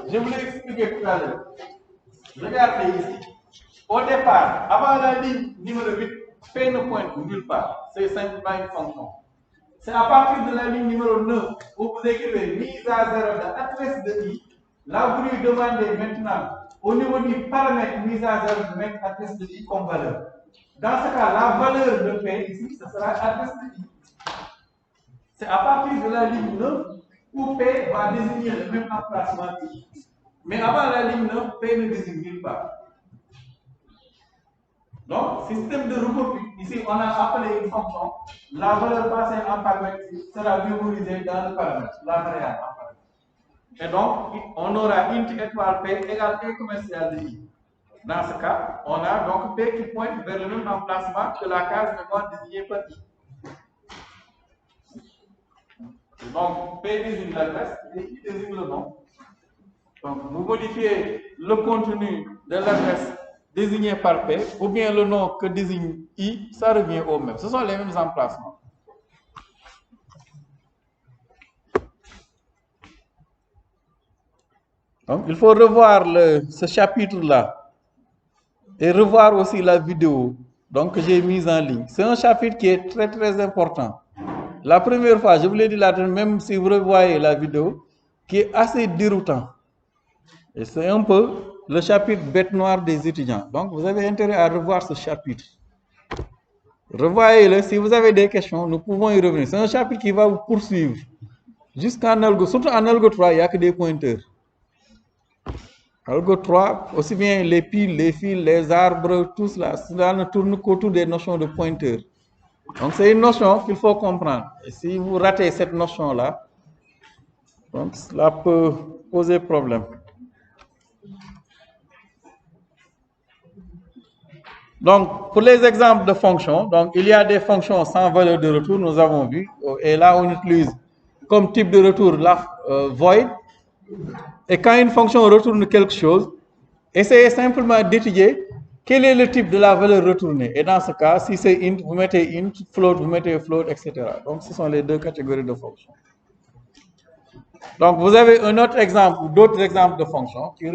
Je vous l'ai expliqué tout à l'heure. Regardez ici. Au départ, avant la ligne numéro 8, P ne pointe nulle part. C'est simplement une fonction. C'est à partir de la ligne numéro 9 où vous écrivez mise à 0 de l'adresse de I. Là, vous lui demandez maintenant, au niveau du paramètre mise à 0, de mettre adresse de I comme valeur. Dans ce cas, la valeur de P ici, ce sera adresse de I. C'est à partir de la ligne 9 où P va désigner le même emplacement que I. Mais avant la ligne 9, P ne désigne nulle part. Donc, système de recopie, ici on a appelé une fonction, la valeur passée en paramètre sera mémorisée dans le paramètre, la variable en paramètre. Et donc, on aura int étoile P égale P commercial de I. Dans ce cas, on a donc P qui pointe vers le même emplacement que la case mémoire désignée par I. Donc, P désigne l'adresse et I désigne le nom. Donc, vous modifiez le contenu de l'adresse désigné par P, ou bien le nom que désigne I, ça revient au même. Ce sont les mêmes emplacements. Donc, il faut revoir ce chapitre-là et revoir aussi la vidéo que j'ai mise en ligne. C'est un chapitre qui est très très important. La première fois, je vous l'ai dit là, même si vous revoyez la vidéo, qui est assez déroutant. Et c'est un peu le chapitre bête noire des étudiants. Donc, vous avez intérêt à revoir ce chapitre. Revoyez-le. Si vous avez des questions, nous pouvons y revenir. C'est un chapitre qui va vous poursuivre. Jusqu'en algo, surtout en algo 3, il n'y a que des pointeurs. Algo 3, aussi bien les piles, les fils, les arbres, tout cela ne tourne qu'autour des notions de pointeurs. Donc c'est une notion qu'il faut comprendre. Et si vous ratez cette notion-là, donc cela peut poser problème. Donc, pour les exemples de fonctions, donc il y a des fonctions sans valeur de retour, nous avons vu. Et là, on utilise comme type de retour la void. Et quand une fonction retourne quelque chose, essayez simplement d'étudier quel est le type de la valeur retournée. Et dans ce cas, si c'est int, vous mettez int, float, vous mettez float, etc. Donc, ce sont les deux catégories de fonctions. Donc, vous avez un autre exemple ou d'autres exemples de fonctions qui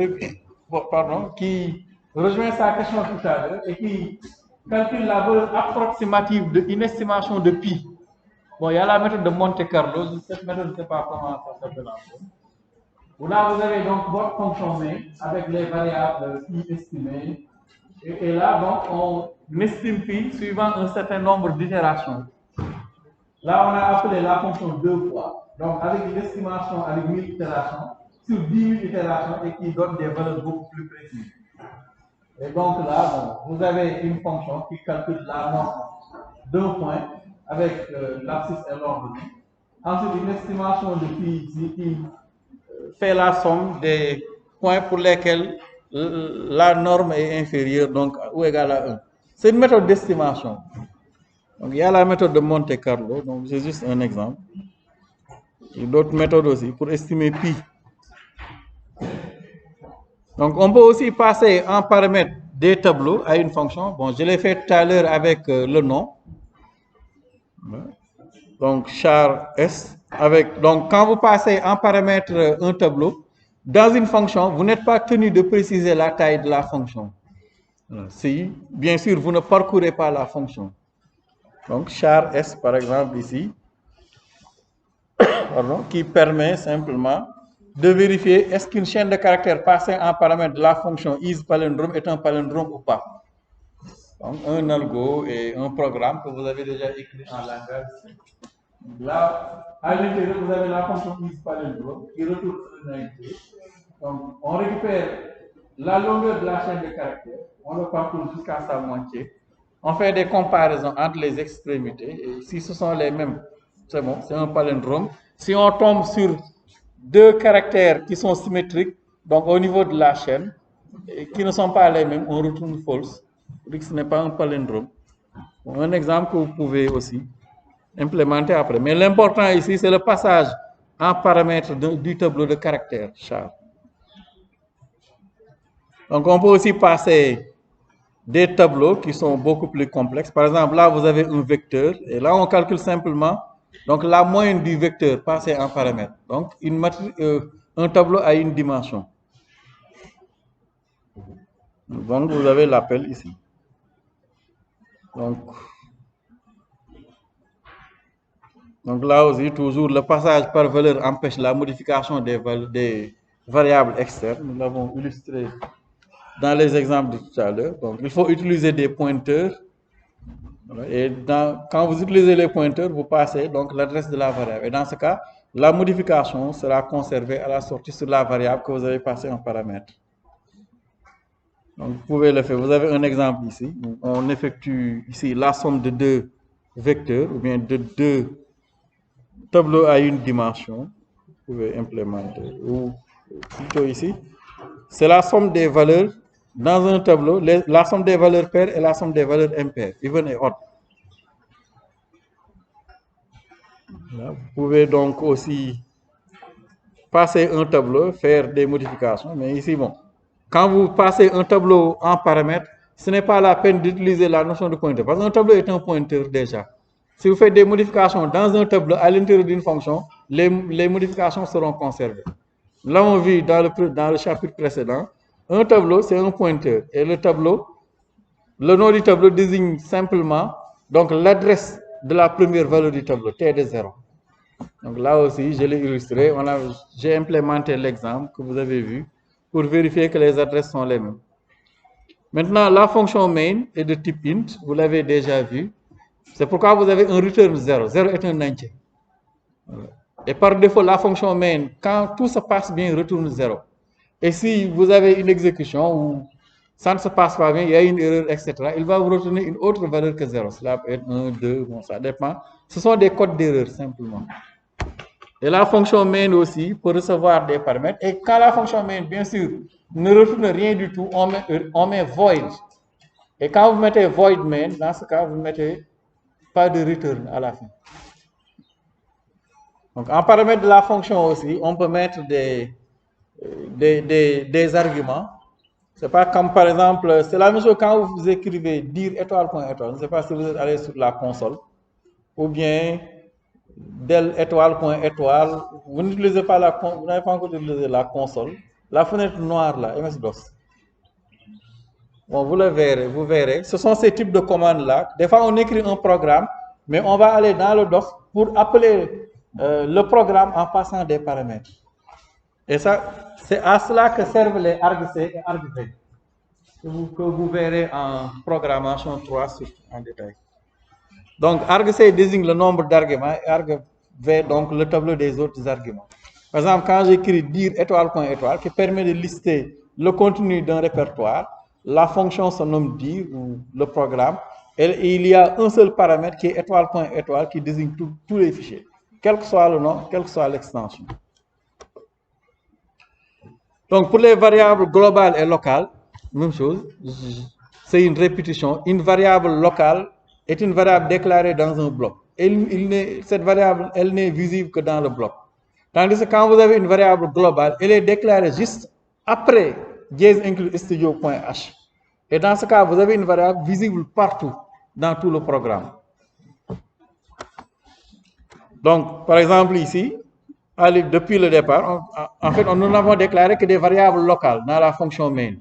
rejoint sa question tout à l'heure et qui calcule la valeur approximative d'une estimation de pi. Bon, il y a la méthode de Monte Carlo. Cette méthode, je ne sais pas comment ça s'appelle encore. Là, vous avez donc votre fonction main avec les variables pi estimées. Et là, donc, on estime pi suivant un certain nombre d'itérations. Là, on a appelé la fonction 2 fois. Donc, avec une estimation avec 1000 itérations, sur 10 000 itérations et qui donne des valeurs beaucoup plus précises. Et donc là, bon, vous avez une fonction qui calcule la norme d'un point avec l'abscisse et l'ordonnée. Ensuite, une estimation de pi ici qui fait la somme des points pour lesquels la norme est inférieure, donc ou égale à 1. C'est une méthode d'estimation. Donc, il y a la méthode de Monte Carlo, donc c'est juste un exemple. Il y a d'autres méthodes aussi pour estimer pi. Donc, on peut aussi passer en paramètre des tableaux à une fonction. Bon, je l'ai fait tout à l'heure avec le nom. Donc, char S. Donc, quand vous passez en paramètre un tableau, dans une fonction, vous n'êtes pas tenu de préciser la taille de la fonction. Si, bien sûr, vous ne parcourez pas la fonction. Donc, char S, par exemple, ici, qui permet simplement de vérifier est-ce qu'une chaîne de caractères passée en paramètre de la fonction isPalindrome est un palindrome ou pas. Donc, un algo et un programme que vous avez déjà écrit en langage. Là, à l'intérieur, vous avez la fonction isPalindrome qui retourne une unité. Donc, on récupère la longueur de la chaîne de caractères, on le parcourt jusqu'à sa moitié. On fait des comparaisons entre les extrémités et si ce sont les mêmes, c'est bon, c'est un palindrome. Si on tombe sur deux caractères qui sont symétriques, donc au niveau de la chaîne, et qui ne sont pas les mêmes, on retourne false. Ce n'est pas un palindrome. Bon, un exemple que vous pouvez aussi implémenter après. Mais l'important ici, c'est le passage en paramètre du tableau de caractères char. Donc, on peut aussi passer des tableaux qui sont beaucoup plus complexes. Par exemple, là, vous avez un vecteur et là, on calcule simplement donc la moyenne du vecteur passé en paramètre. Donc, un tableau a une dimension. Donc, vous avez l'appel ici. Donc là aussi, toujours, le passage par valeur empêche la modification des variables externes. Nous l'avons illustré dans les exemples de tout à l'heure. Donc, il faut utiliser des pointeurs. Et quand vous utilisez les pointeurs, vous passez donc l'adresse de la variable. Et dans ce cas, la modification sera conservée à la sortie sur la variable que vous avez passée en paramètre. Donc, vous pouvez le faire. Vous avez un exemple ici. On effectue ici la somme de deux vecteurs ou bien de deux tableaux à une dimension. Vous pouvez implémenter. Ou plutôt ici, c'est la somme des valeurs dans un tableau, la somme des valeurs paires et la somme des valeurs impaires, even et odd. Là, vous pouvez donc aussi passer un tableau, faire des modifications, mais ici, bon, quand vous passez un tableau en paramètre, ce n'est pas la peine d'utiliser la notion de pointeur, parce qu'un tableau est un pointeur déjà. Si vous faites des modifications dans un tableau à l'intérieur d'une fonction, les modifications seront conservées. Nous l'avons vu dans le chapitre précédent, un tableau, c'est un pointeur. Et le nom du tableau désigne simplement donc l'adresse de la première valeur du tableau, T de 0. Donc là aussi, je l'ai illustré. J'ai implémenté l'exemple que vous avez vu pour vérifier que les adresses sont les mêmes. Maintenant, la fonction main est de type int, vous l'avez déjà vu. C'est pourquoi vous avez un return 0. 0 est un entier. Et par défaut, la fonction main, quand tout se passe bien, retourne 0. Et si vous avez une exécution où ça ne se passe pas bien, il y a une erreur, etc., il va vous retourner une autre valeur que 0. Cela peut être 1, 2, bon, ça dépend. Ce sont des codes d'erreur, simplement. Et la fonction main aussi peut recevoir des paramètres. Et quand la fonction main, bien sûr, ne retourne rien du tout, on met void. Et quand vous mettez void main, dans ce cas, vous ne mettez pas de return à la fin. Donc, en paramètre de la fonction aussi, on peut mettre des arguments. C'est pas comme par exemple, c'est la même chose quand vous écrivez dire étoile point étoile. Je ne sais pas si vous êtes allé sur la console. Ou bien del étoile point étoile. Vous n'utilisez pas vous n'avez pas encore utilisé la console. La fenêtre noire là, MS-DOS. Bon, vous verrez. Ce sont ces types de commandes-là. Des fois, on écrit un programme, mais on va aller dans le DOS pour appeler le programme en passant des paramètres. Et ça, c'est à cela que servent les argc et argv, que vous verrez en programmation 3 en détail. Donc, argc désigne le nombre d'arguments et argv donc le tableau des autres arguments. Par exemple, quand j'écris dire étoile point étoile, qui permet de lister le contenu d'un répertoire, la fonction se nomme dire ou le programme, et il y a un seul paramètre qui est étoile point étoile qui désigne tous les fichiers, quel que soit le nom, quelle que soit l'extension. Donc, pour les variables globales et locales, même chose, c'est une répétition. Une variable locale est une variable déclarée dans un bloc. Cette variable, elle n'est visible que dans le bloc. Tandis que quand vous avez une variable globale, elle est déclarée juste après dièse inclus studio.h. Et dans ce cas, vous avez une variable visible partout, dans tout le programme. Donc, par exemple, ici, depuis le départ, en fait, nous n'avons déclaré que des variables locales dans la fonction main.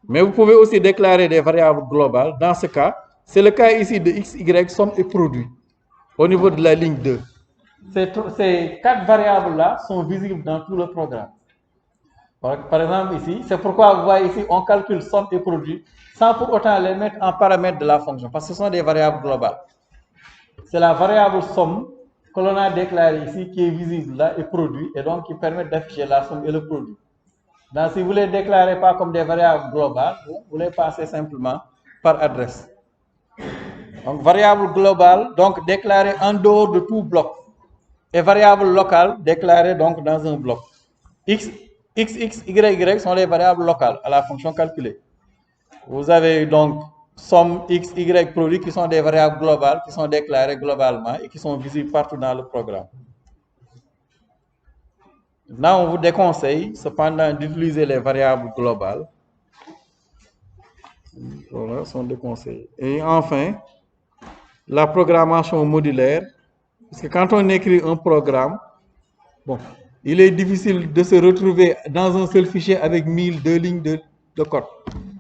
Mais vous pouvez aussi déclarer des variables globales. Dans ce cas, c'est le cas ici de x, y, somme et produit, au niveau de la ligne 2. Ces 4 variables-là sont visibles dans tout le programme. Par exemple, ici, c'est pourquoi vous voyez ici, on calcule somme et produit sans pour autant les mettre en paramètre de la fonction, parce que ce sont des variables globales. C'est la variable somme que l'on a déclarée ici qui est visible là et produit, et donc qui permet d'afficher la somme et le produit. Donc, si vous ne les déclarez pas comme des variables globales, vous les passez simplement par adresse. Donc, variable globale, donc déclarée en dehors de tout bloc. Et variable locale, déclarée donc dans un bloc. X, y sont les variables locales à la fonction calculée. Vous avez donc somme x, y, produit qui sont des variables globales qui sont déclarées globalement et qui sont visibles partout dans le programme. Là, on vous déconseille cependant d'utiliser les variables globales. Voilà, sont déconseillées. Et enfin, la programmation modulaire. Parce que quand on écrit un programme, bon, il est difficile de se retrouver dans un seul fichier avec 1002 lignes de code.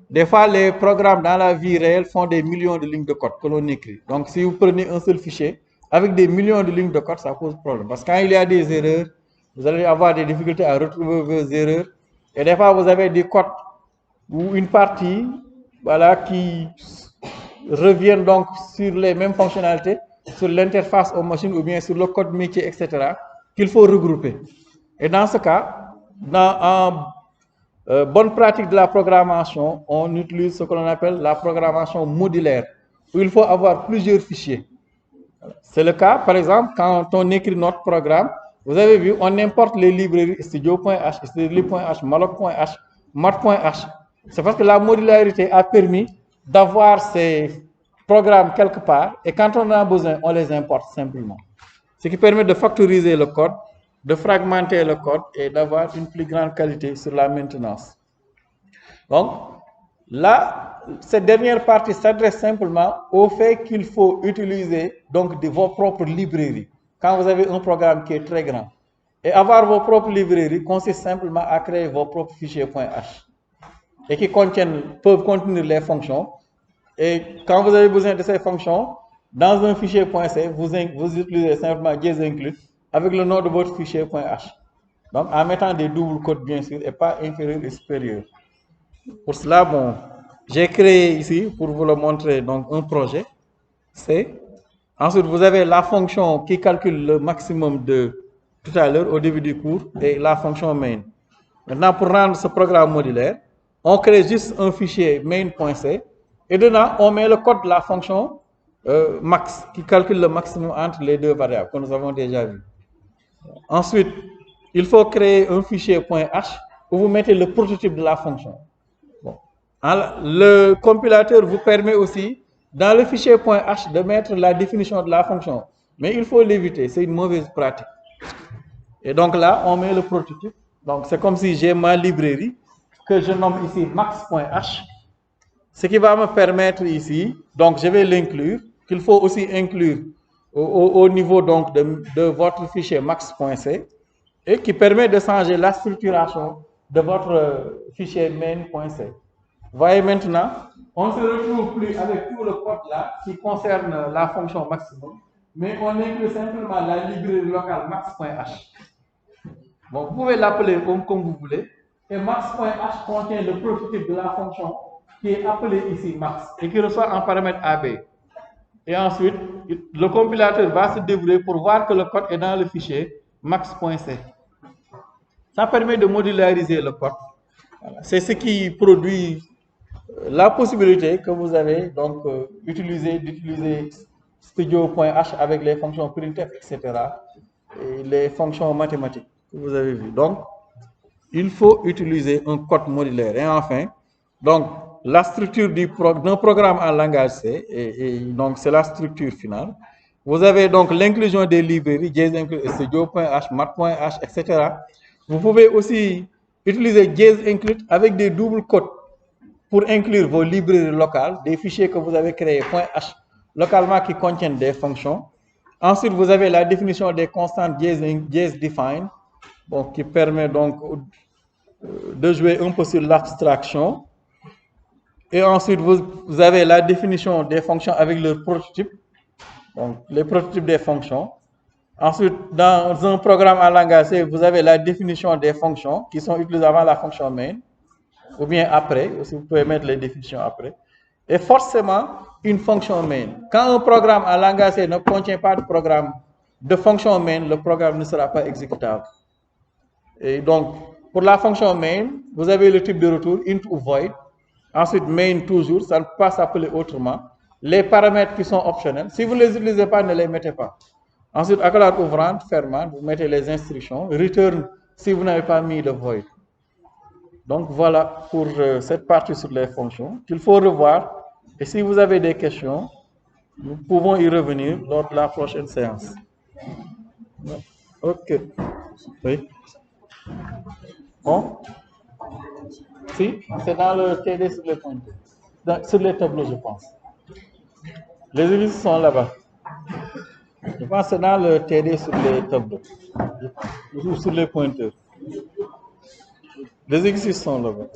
Des fois, les programmes dans la vie réelle font des millions de lignes de code que l'on écrit. Donc, si vous prenez un seul fichier avec des millions de lignes de code, ça pose problème. Parce que quand il y a des erreurs, vous allez avoir des difficultés à retrouver vos erreurs. Et des fois, vous avez des codes ou une partie voilà, qui reviennent donc sur les mêmes fonctionnalités, sur l'interface aux machines ou bien sur le code métier, etc., qu'il faut regrouper. Et dans ce cas, en bonne pratique de la programmation, on utilise ce que l'on appelle la programmation modulaire, où il faut avoir plusieurs fichiers. C'est le cas, par exemple, quand on écrit notre programme, vous avez vu, on importe les librairies studio.h, studio.h, malloc.h, mat.h. C'est parce que la modularité a permis d'avoir ces programmes quelque part, et quand on en a besoin, on les importe simplement. Ce qui permet de factoriser le code, de fragmenter le code et d'avoir une plus grande qualité sur la maintenance. Donc, là, cette dernière partie s'adresse simplement au fait qu'il faut utiliser donc vos propres librairies quand vous avez un programme qui est très grand. Et avoir vos propres librairies consiste simplement à créer vos propres fichiers .h et qui peuvent contenir les fonctions. Et quand vous avez besoin de ces fonctions, dans un fichier .c, vous utilisez simplement dièse inclus avec le nom de votre fichier .h. Donc, en mettant des doubles codes, bien sûr, et pas inférieur et supérieur. Pour cela, bon, j'ai créé ici, pour vous le montrer, donc un projet. C'est Ensuite, vous avez la fonction qui calcule le maximum de tout à l'heure au début du cours et la fonction main. Maintenant, pour rendre ce programme modulaire, on crée juste un fichier main.c et dedans, on met le code de la fonction max qui calcule le maximum entre les deux variables que nous avons déjà vu. Ensuite, il faut créer un fichier .h où vous mettez le prototype de la fonction. Bon. Le compilateur vous permet aussi, dans le fichier .h, de mettre la définition de la fonction. Mais il faut l'éviter, c'est une mauvaise pratique. Et donc là, on met le prototype. Donc c'est comme si j'ai ma librairie que je nomme ici max.h. Ce qui va me permettre ici, donc je vais l'inclure, qu'il faut aussi inclure au niveau donc de votre fichier max.c et qui permet de changer la structuration de votre fichier main.c. Voyez maintenant, on ne se retrouve plus avec tout le code là qui concerne la fonction maximum, mais on inclut simplement la librairie locale max.h. Bon, vous pouvez l'appeler comme vous voulez, et max.h contient le prototype de la fonction qui est appelé ici max et qui reçoit un paramètre AB. Et ensuite, le compilateur va se débrouiller pour voir que le code est dans le fichier max.c. Ça permet de modulariser le code. Voilà. C'est ce qui produit la possibilité que vous avez donc d'utiliser studio.h avec les fonctions printf, etc. et les fonctions mathématiques que vous avez vues. Donc, il faut utiliser un code modulaire. Et enfin, donc, la structure d'un programme en langage C, et donc c'est la structure finale. Vous avez donc l'inclusion des librairies, studio.h, math.h, etc. Vous pouvez aussi utiliser include avec des doubles codes pour inclure vos librairies locales, des fichiers que vous avez créés .h localement qui contiennent des fonctions. Ensuite, vous avez la définition des constantes define, bon, qui permet donc de jouer un peu sur l'abstraction. Et ensuite, vous avez la définition des fonctions avec le prototype, donc les prototypes des fonctions. Ensuite, dans un programme en langage C, vous avez la définition des fonctions qui sont utilisées avant la fonction main, ou bien après, aussi vous pouvez mettre les définitions après. Et forcément, une fonction main. Quand un programme en langage C ne contient pas de fonction main, le programme ne sera pas exécutable. Et donc, pour la fonction main, vous avez le type de retour int ou void. Ensuite, main toujours, ça ne peut pas s'appeler autrement. Les paramètres qui sont optionnels, si vous ne les utilisez pas, ne les mettez pas. Ensuite, accolade ouvrante, fermante, vous mettez les instructions. Return si vous n'avez pas mis le void. Donc voilà pour cette partie sur les fonctions qu'il faut revoir. Et si vous avez des questions, nous pouvons y revenir lors de la prochaine séance. Ok. Oui. Bon. Si, c'est dans le TD sur les pointeurs. Sur les tableaux, je pense. Les exercices sont là-bas. Je pense que c'est dans le TD sur les tableaux. Ou sur les pointeurs. Les exercices sont là-bas.